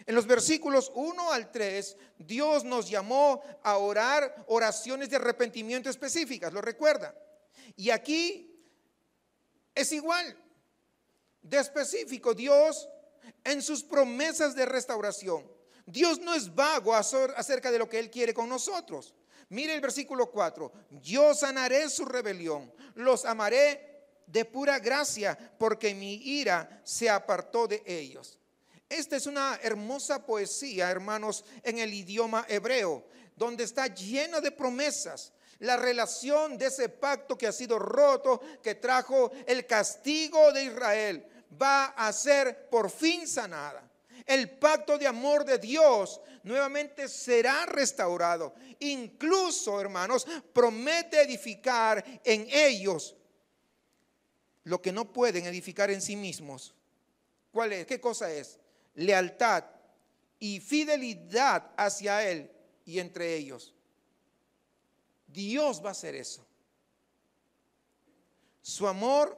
En los versículos 1 al 3, Dios nos llamó a orar oraciones de arrepentimiento específicas, ¿lo recuerda? Y aquí es igual, de específico. Dios en sus promesas de restauración, Dios no es vago acerca de lo que Él quiere con nosotros. Mire el versículo 4, yo sanaré su rebelión, los amaré de pura gracia, porque mi ira se apartó de ellos. Esta es una hermosa poesía, hermanos, en el idioma hebreo, donde está llena de promesas. La relación de ese pacto que ha sido roto, que trajo el castigo de Israel, va a ser por fin sanada. El pacto de amor de Dios nuevamente será restaurado. Incluso, hermanos, promete edificar en ellos lo que no pueden edificar en sí mismos. ¿Cuál es? ¿Qué cosa es? Lealtad y fidelidad hacia Él y entre ellos. Dios va a hacer eso. Su amor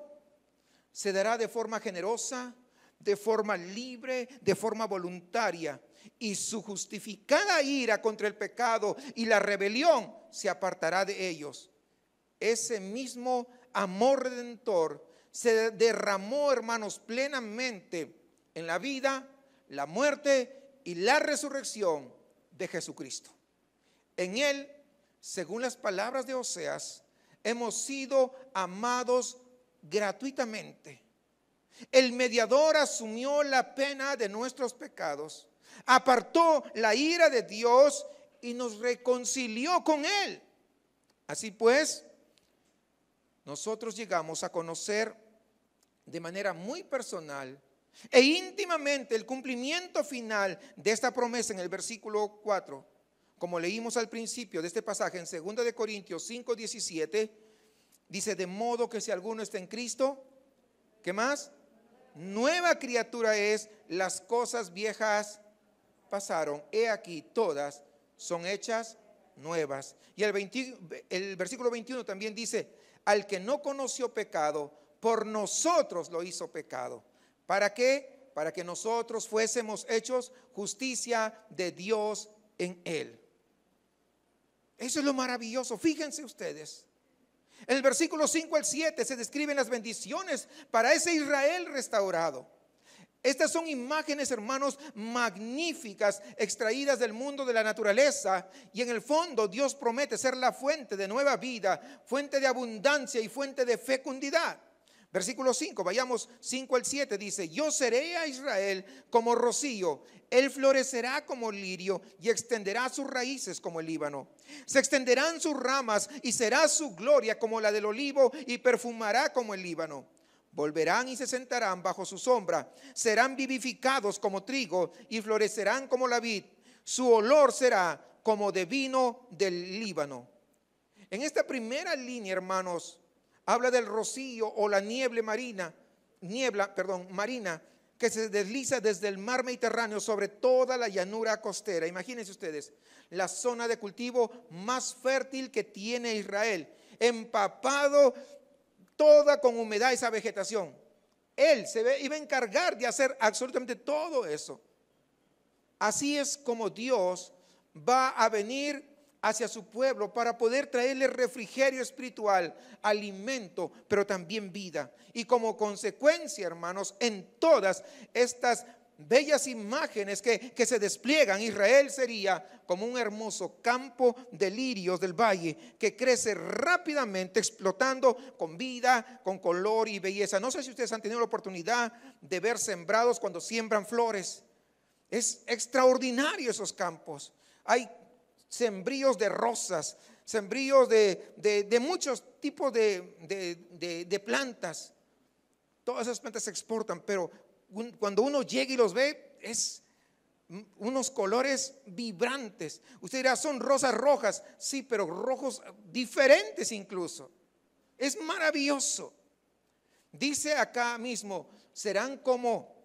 se dará de forma generosa, de forma libre, de forma voluntaria, y su justificada ira contra el pecado y la rebelión se apartará de ellos. Ese mismo amor redentor se derramó, hermanos, plenamente en la vida, la muerte y la resurrección de Jesucristo. En Él, según las palabras de Oseas, hemos sido amados gratuitamente. El mediador asumió la pena de nuestros pecados, apartó la ira de Dios y nos reconcilió con Él. Así pues, nosotros llegamos a conocer de manera muy personal e íntimamente el cumplimiento final de esta promesa en el versículo 4, como leímos al principio de este pasaje en 2 de Corintios 5:17, dice: de modo que si alguno está en Cristo, ¿qué más? Nueva criatura es, las cosas viejas pasaron, he aquí todas son hechas nuevas. Y el versículo 21 también dice: al que no conoció pecado, por nosotros lo hizo pecado. ¿Para qué? Para que nosotros fuésemos hechos justicia de Dios en Él. Eso es lo maravilloso. Fíjense ustedes. En el versículo 5 al 7 se describen las bendiciones para ese Israel restaurado. Estas son imágenes, hermanos, magníficas, extraídas del mundo de la naturaleza, y en el fondo Dios promete ser la fuente de nueva vida, fuente de abundancia y fuente de fecundidad. Versículo 5, vayamos 5 al 7, dice: yo seré a Israel como rocío, él florecerá como lirio y extenderá sus raíces como el Líbano. Se extenderán sus ramas y será su gloria como la del olivo y perfumará como el Líbano. Volverán y se sentarán bajo su sombra, serán vivificados como trigo y florecerán como la vid. Su olor será como de vino del Líbano. En esta primera línea, hermanos, habla del rocío o la niebla marina que se desliza desde el mar Mediterráneo sobre toda la llanura costera. Imagínense ustedes, la zona de cultivo más fértil que tiene Israel, empapado toda con humedad esa vegetación. Él iba a encargar de hacer absolutamente todo eso. Así es como Dios va a venir hacia su pueblo para poder traerle refrigerio espiritual, alimento, pero también vida. Y como consecuencia, hermanos, en todas estas bellas imágenes que se despliegan, Israel sería como un hermoso campo de lirios del valle que crece rápidamente, explotando con vida, con color y belleza. No sé si ustedes han tenido la oportunidad de ver sembrados cuando siembran flores. Es extraordinario esos campos. Hay sembríos de rosas, sembríos de muchos tipos de plantas. Todas esas plantas se exportan, pero cuando uno llega y los ve, es unos colores vibrantes. Usted dirá, son rosas rojas. Sí, pero rojos diferentes incluso. Es maravilloso. Dice acá mismo: serán como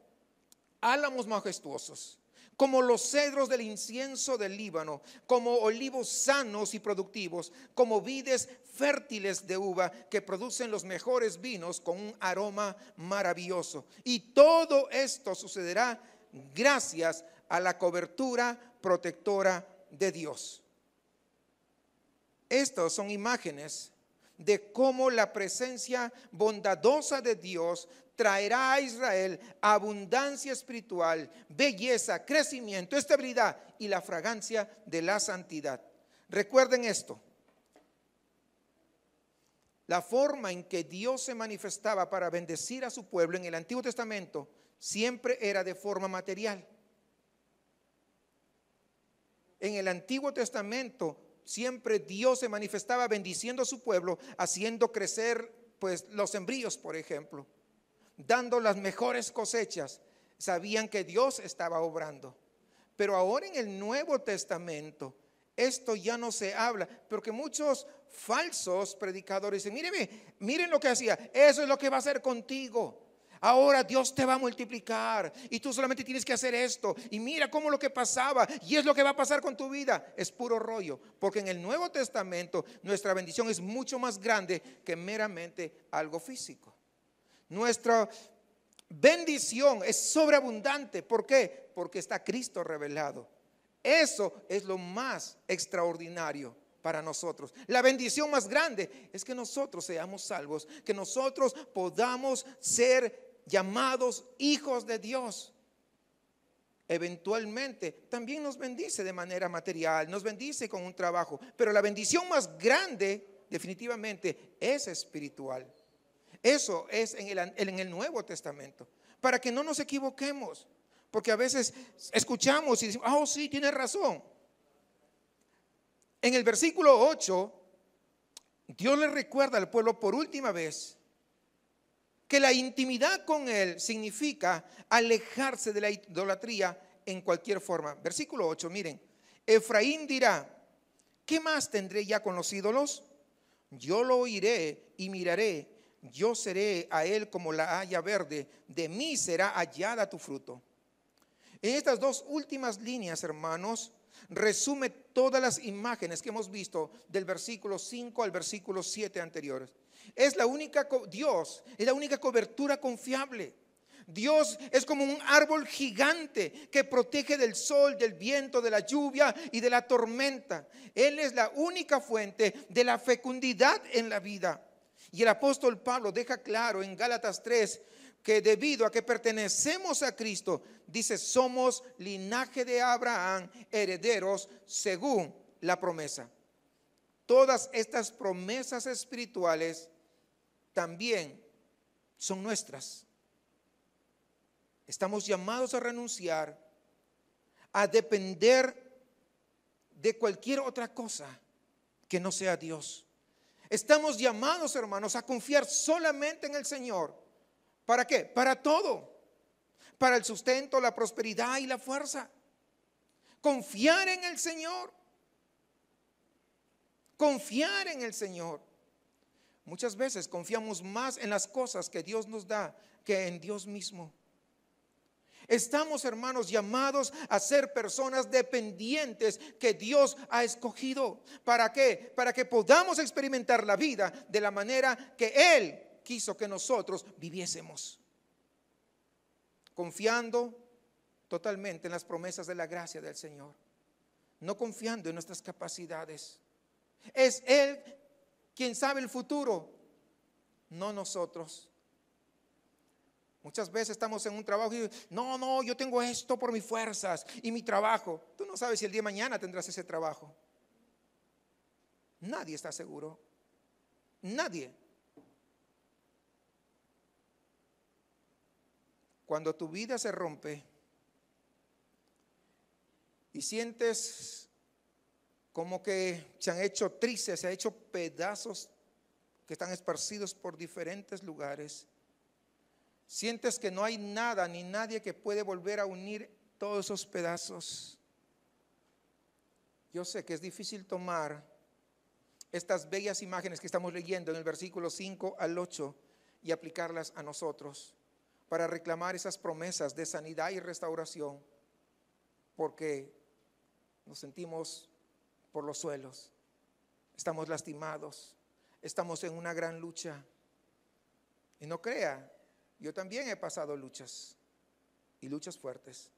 álamos majestuosos, como los cedros del incienso del Líbano, como olivos sanos y productivos, como vides fértiles de uva que producen los mejores vinos con un aroma maravilloso. Y todo esto sucederá gracias a la cobertura protectora de Dios. Estas son imágenes de cómo la presencia bondadosa de Dios traerá a Israel abundancia espiritual, belleza, crecimiento, estabilidad y la fragancia de la santidad. Recuerden esto. La forma en que Dios se manifestaba para bendecir a su pueblo en el Antiguo Testamento siempre era de forma material. En el Antiguo Testamento siempre Dios se manifestaba bendiciendo a su pueblo, haciendo crecer pues los sembríos, por ejemplo, dando las mejores cosechas. Sabían que Dios estaba obrando. Pero ahora en el Nuevo Testamento esto ya no se habla, porque muchos falsos predicadores dicen, miren lo que hacía, eso es lo que va a hacer contigo. Ahora Dios te va a multiplicar y tú solamente tienes que hacer esto. Y mira cómo lo que pasaba y es lo que va a pasar con tu vida. Es puro rollo, porque en el Nuevo Testamento nuestra bendición es mucho más grande que meramente algo físico. Nuestra bendición es sobreabundante. ¿Por qué? Porque está Cristo revelado. Eso es lo más extraordinario para nosotros. La bendición más grande es que nosotros seamos salvos, que nosotros podamos ser llamados hijos de Dios. Eventualmente también nos bendice de manera material, nos bendice con un trabajo, pero la bendición más grande definitivamente es espiritual. Eso es en el Nuevo Testamento, para que no nos equivoquemos. Porque a veces escuchamos y decimos, oh sí, tiene razón. En el versículo 8, Dios le recuerda al pueblo por última vez que la intimidad con Él significa alejarse de la idolatría en cualquier forma. Versículo 8, miren, Efraín dirá, ¿qué más tendré ya con los ídolos? Yo lo oiré y miraré, yo seré a él como la haya verde, de mí será hallada tu fruto. En estas dos últimas líneas, hermanos, resume todas las imágenes que hemos visto del versículo 5 al versículo 7 anteriores. Dios es la única cobertura confiable. Dios es como un árbol gigante que protege del sol, del viento, de la lluvia y de la tormenta. Él es la única fuente de la fecundidad en la vida. Y el apóstol Pablo deja claro en Gálatas 3 que debido a que pertenecemos a Cristo, dice, somos linaje de Abraham, herederos según la promesa. Todas estas promesas espirituales también son nuestras. Estamos llamados a renunciar, a depender de cualquier otra cosa que no sea Dios. Estamos llamados, hermanos, a confiar solamente en el Señor. ¿Para qué? Para todo. Para el sustento, la prosperidad y la fuerza. Confiar en el Señor. Confiar en el Señor. Muchas veces confiamos más en las cosas que Dios nos da que en Dios mismo. Estamos, hermanos, llamados a ser personas dependientes que Dios ha escogido. ¿Para qué? Para que podamos experimentar la vida de la manera que Él quiso que nosotros viviésemos, confiando totalmente en las promesas de la gracia del Señor, no confiando en nuestras capacidades. Es Él quien sabe el futuro, no nosotros. Muchas veces estamos en un trabajo y no, yo tengo esto por mis fuerzas y mi trabajo. Tú no sabes si el día de mañana tendrás ese trabajo. Nadie está seguro. Nadie. Cuando tu vida se rompe y sientes como que se han hecho trizas, se han hecho pedazos que están esparcidos por diferentes lugares, sientes que no hay nada ni nadie que puede volver a unir todos esos pedazos. Yo sé que es difícil tomar estas bellas imágenes que estamos leyendo en el versículo 5 al 8 y aplicarlas a nosotros, para reclamar esas promesas de sanidad y restauración, porque nos sentimos por los suelos, estamos lastimados, estamos en una gran lucha. Y no crea, yo también he pasado luchas, y luchas fuertes.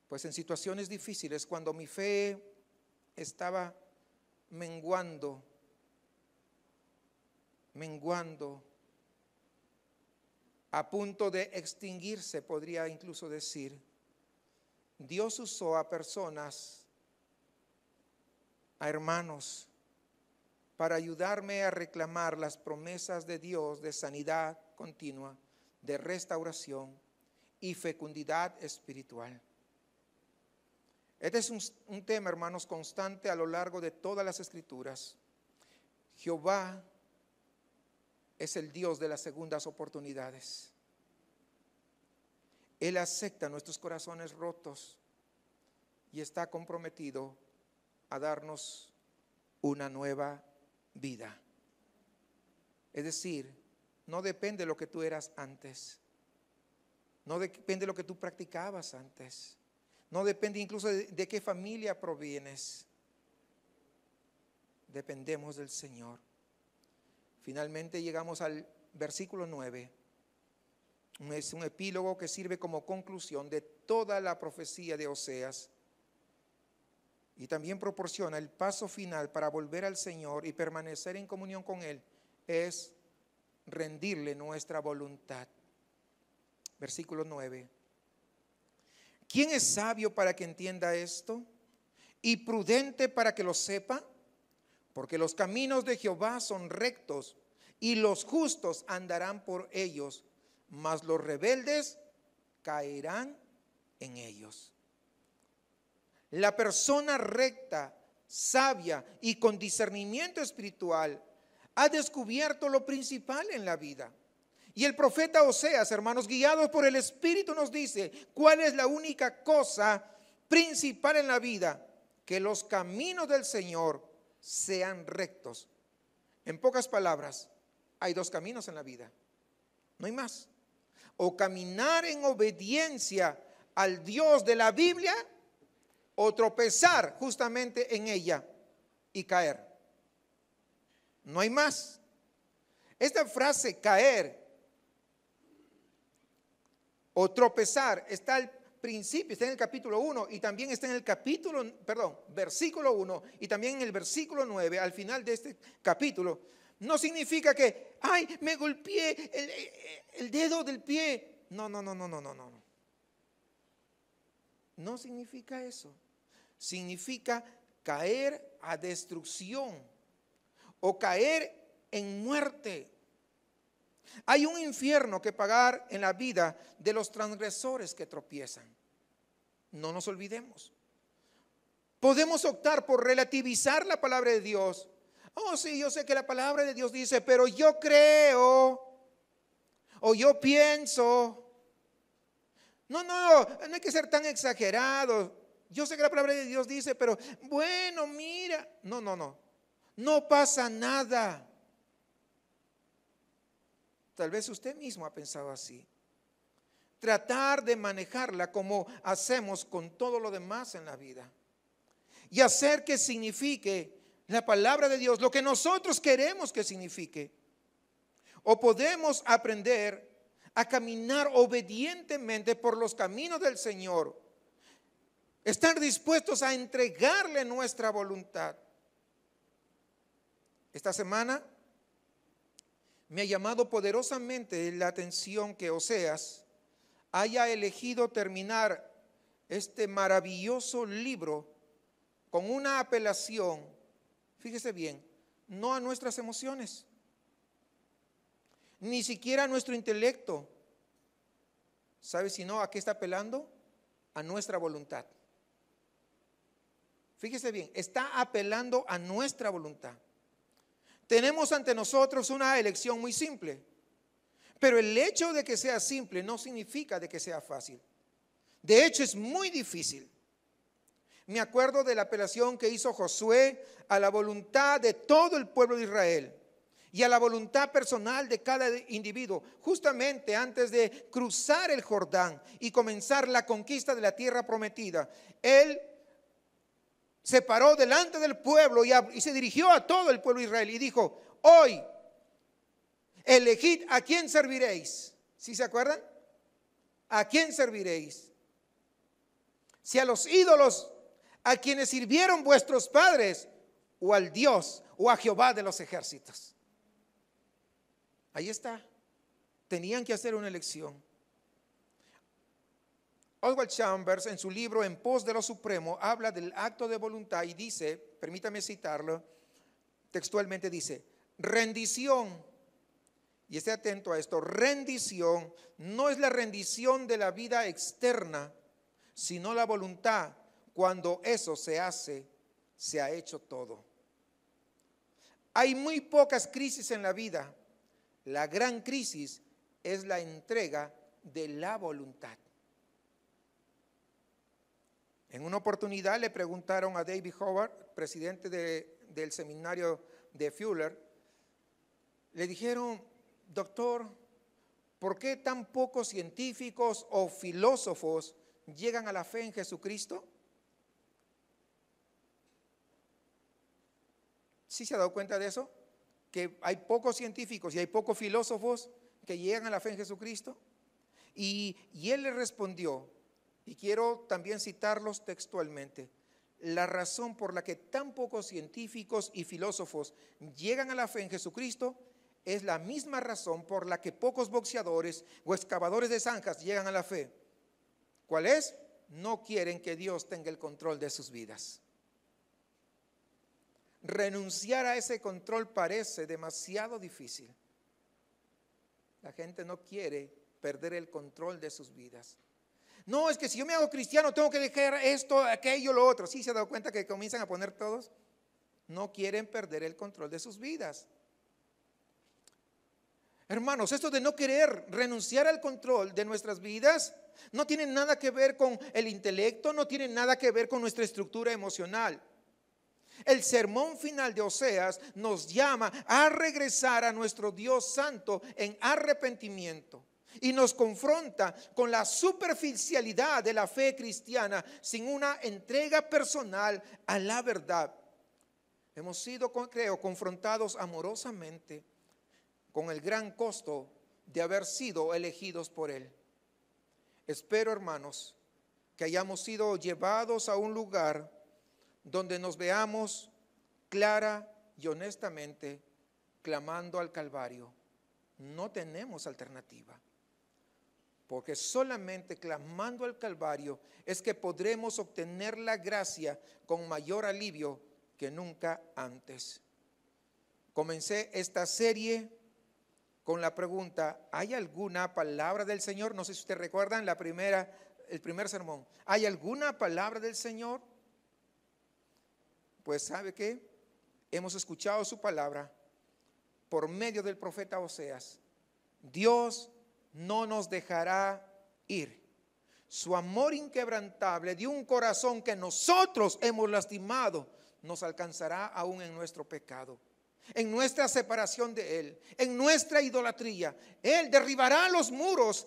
Pues en situaciones difíciles, cuando mi fe estaba menguando, a punto de extinguirse, podría incluso decir, Dios usó a personas, a hermanos, para ayudarme a reclamar las promesas de Dios de sanidad continua, de restauración y fecundidad espiritual. Este es un tema, hermanos, constante a lo largo de todas las Escrituras. Jehová es el Dios de las segundas oportunidades. Él acepta nuestros corazones rotos y está comprometido a darnos una nueva vida. Es decir, no depende de lo que tú eras antes, no depende de lo que tú practicabas antes, no depende incluso de qué familia provienes. Dependemos del Señor. Finalmente llegamos al versículo 9. Es un epílogo que sirve como conclusión de toda la profecía de Oseas y también proporciona el paso final para volver al Señor y permanecer en comunión con Él. Es rendirle nuestra voluntad. Versículo 9. ¿Quién es sabio para que entienda esto? ¿Y prudente para que lo sepa? Porque los caminos de Jehová son rectos y los justos andarán por ellos, mas los rebeldes caerán en ellos. La persona recta, sabia y con discernimiento espiritual ha descubierto lo principal en la vida. Y el profeta Oseas, hermanos, guiados por el Espíritu, nos dice cuál es la única cosa principal en la vida: que los caminos del Señor sean rectos. En pocas palabras, hay dos caminos en la vida, no hay más. O caminar en obediencia al Dios de la Biblia, o tropezar justamente en ella y caer. No hay más. Esta frase caer o tropezar está al principio, está en el capítulo 1 y también está en el versículo 1 y también en el versículo 9, al final de este capítulo. No significa que, ay, me golpeé el dedo del pie. No. No significa eso. Significa caer a destrucción o caer en muerte. Hay un infierno que pagar en la vida de los transgresores que tropiezan. No nos olvidemos. Podemos optar por relativizar la palabra de Dios. Oh, sí, yo sé que la palabra de Dios dice, pero yo creo o yo pienso. No hay que ser tan exagerado. Yo sé que la palabra de Dios dice, pero bueno, mira. No pasa nada. Tal vez usted mismo ha pensado así. Tratar de manejarla como hacemos con todo lo demás en la vida. Y hacer que signifique la palabra de Dios lo que nosotros queremos que signifique. O podemos aprender a caminar obedientemente por los caminos del Señor. Estar dispuestos a entregarle nuestra voluntad. Esta semana me ha llamado poderosamente la atención que Oseas haya elegido terminar este maravilloso libro con una apelación, fíjese bien, no a nuestras emociones, ni siquiera a nuestro intelecto. ¿Sabe sino a qué está apelando? A nuestra voluntad. Fíjese bien, está apelando a nuestra voluntad. Tenemos ante nosotros una elección muy simple, pero el hecho de que sea simple no significa de que sea fácil. De hecho, es muy difícil. Me acuerdo de la apelación que hizo Josué a la voluntad de todo el pueblo de Israel y a la voluntad personal de cada individuo, justamente antes de cruzar el Jordán y comenzar la conquista de la tierra prometida. Él se paró delante del pueblo y se dirigió a todo el pueblo de Israel y dijo: hoy elegid a quién serviréis. ¿Sí se acuerdan? ¿A quién serviréis? si a los ídolos a quienes sirvieron vuestros padres, o al Dios, o a Jehová de los ejércitos. Ahí está. Tenían que hacer una elección. Oswald Chambers, en su libro En pos de lo supremo, habla del acto de voluntad y dice, permítame citarlo, textualmente dice: rendición, y esté atento a esto, rendición no es la rendición de la vida externa, sino la voluntad. Cuando eso se hace, se ha hecho todo. Hay muy pocas crisis en la vida. La gran crisis es la entrega de la voluntad. En una oportunidad le preguntaron a David Howard, presidente del seminario de Fuller, le dijeron: doctor, ¿por qué tan pocos científicos o filósofos llegan a la fe en Jesucristo? ¿Sí se ha dado cuenta de eso? Que hay pocos científicos y hay pocos filósofos que llegan a la fe en Jesucristo. Y él le respondió, y quiero también citarlos textualmente: la razón por la que tan pocos científicos y filósofos llegan a la fe en Jesucristo es la misma razón por la que pocos boxeadores o excavadores de zanjas llegan a la fe. ¿Cuál es? No quieren que Dios tenga el control de sus vidas. Renunciar a ese control parece demasiado difícil. La gente no quiere perder el control de sus vidas. No, es que si yo me hago cristiano tengo que dejar esto, aquello, lo otro. ¿Sí se ha dado cuenta que comienzan a poner todos? No quieren perder el control de sus vidas. Hermanos, esto de no querer renunciar al control de nuestras vidas no tiene nada que ver con el intelecto, no tiene nada que ver con nuestra estructura emocional. El sermón final de Oseas nos llama a regresar a nuestro Dios santo en arrepentimiento y nos confronta con la superficialidad de la fe cristiana sin una entrega personal a la verdad. Hemos sido, creo, confrontados amorosamente con el gran costo de haber sido elegidos por Él. Espero, hermanos, que hayamos sido llevados a un lugar donde nos veamos clara y honestamente clamando al Calvario. No tenemos alternativa, porque solamente clamando al Calvario es que podremos obtener la gracia con mayor alivio que nunca antes. Comencé esta serie con la pregunta: ¿hay alguna palabra del Señor? No sé si ustedes recuerdan el primer sermón. ¿Hay alguna palabra del Señor? Pues ¿sabe qué? Hemos escuchado su palabra por medio del profeta Oseas. Dios no nos dejará ir. Su amor inquebrantable de un corazón que nosotros hemos lastimado nos alcanzará aún en nuestro pecado, en nuestra separación de Él, en nuestra idolatría. Él derribará los muros.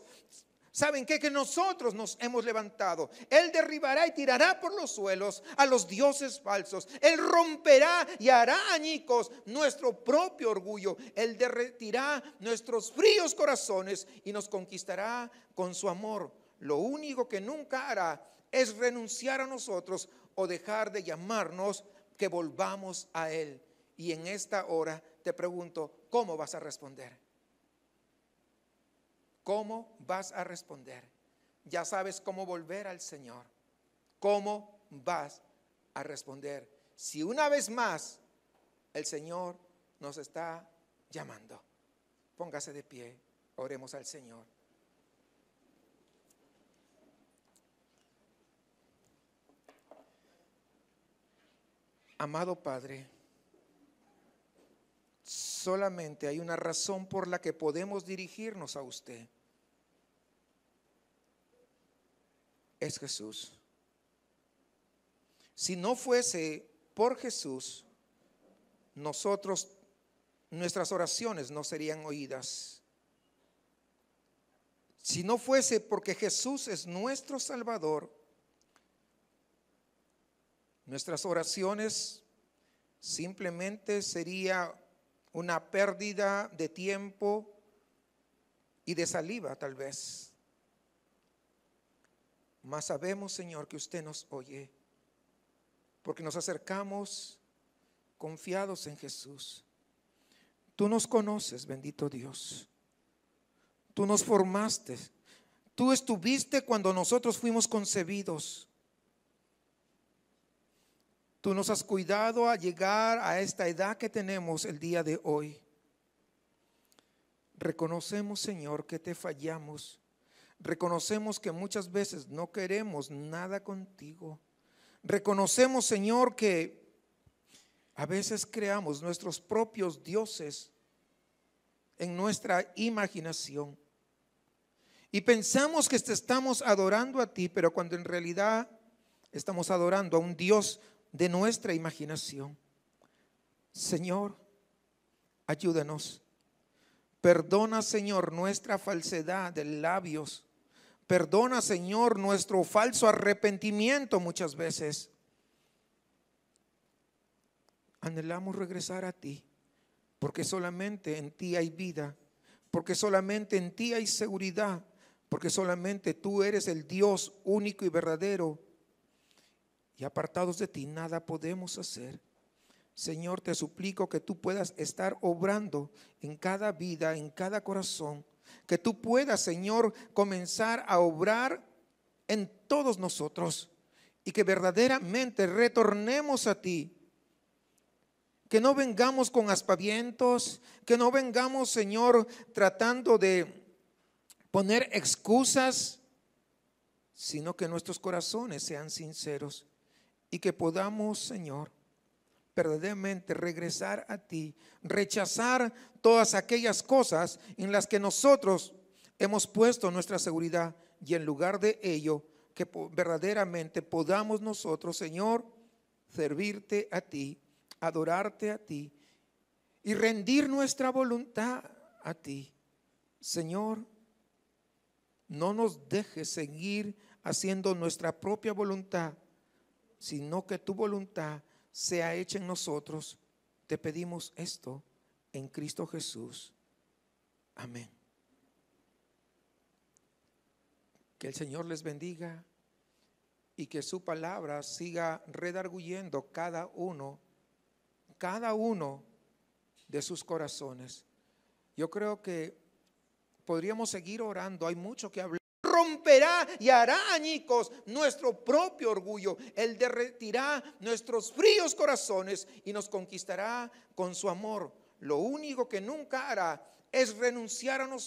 ¿Saben qué? Que nosotros nos hemos levantado. Él derribará y tirará por los suelos a los dioses falsos. Él romperá y hará añicos nuestro propio orgullo. Él derretirá nuestros fríos corazones y nos conquistará con su amor. Lo único que nunca hará es renunciar a nosotros o dejar de llamarnos que volvamos a Él. Y en esta hora te pregunto, ¿cómo vas a responder? ¿Cómo vas a responder? Ya sabes cómo volver al Señor. ¿Cómo vas a responder? Si una vez más el Señor nos está llamando. Póngase de pie, oremos al Señor. Amado Padre, solamente hay una razón por la que podemos dirigirnos a usted. Es Jesús. Si no fuese por Jesús, nuestras oraciones no serían oídas. Si no fuese porque Jesús es nuestro Salvador, nuestras oraciones simplemente sería una pérdida de tiempo y de saliva, tal vez. mas sabemos, Señor, que usted nos oye, porque nos acercamos confiados en Jesús. Tú nos conoces, bendito Dios. Tú nos formaste. Tú estuviste cuando nosotros fuimos concebidos. Tú nos has cuidado a llegar a esta edad que tenemos el día de hoy. Reconocemos, Señor, que te fallamos. Reconocemos que muchas veces no queremos nada contigo. Reconocemos, Señor, que a veces creamos nuestros propios dioses en nuestra imaginación. Y pensamos que te estamos adorando a ti, pero cuando en realidad estamos adorando a un Dios de nuestra imaginación. Señor, ayúdanos. Perdona, Señor, nuestra falsedad de labios. Perdona, Señor, nuestro falso arrepentimiento muchas veces. Anhelamos regresar a ti, porque solamente en ti hay vida, porque solamente en ti hay seguridad, porque solamente tú eres el Dios único y verdadero, y apartados de ti nada podemos hacer. Señor, te suplico que tú puedas estar obrando en cada vida, en cada corazón, que tú puedas, Señor, comenzar a obrar en todos nosotros y que verdaderamente retornemos a ti. Que no vengamos con aspavientos, que no vengamos, Señor, tratando de poner excusas, sino que nuestros corazones sean sinceros y que podamos, Señor, verdaderamente regresar a ti, rechazar todas aquellas cosas en las que nosotros hemos puesto nuestra seguridad, y en lugar de ello, que verdaderamente podamos nosotros, Señor, servirte a ti, adorarte a ti y rendir nuestra voluntad a ti. Señor, no nos dejes seguir haciendo nuestra propia voluntad, sino que tu voluntad sea hecha en nosotros. Te pedimos esto en Cristo Jesús. Amén. Que el Señor les bendiga y que su palabra siga redarguyendo cada uno de sus corazones. Yo creo que podríamos seguir orando, hay mucho que hablar. Romperá y hará añicos nuestro propio orgullo. Él derretirá nuestros fríos corazones y nos conquistará con su amor. Lo único que nunca hará es renunciar a nosotros.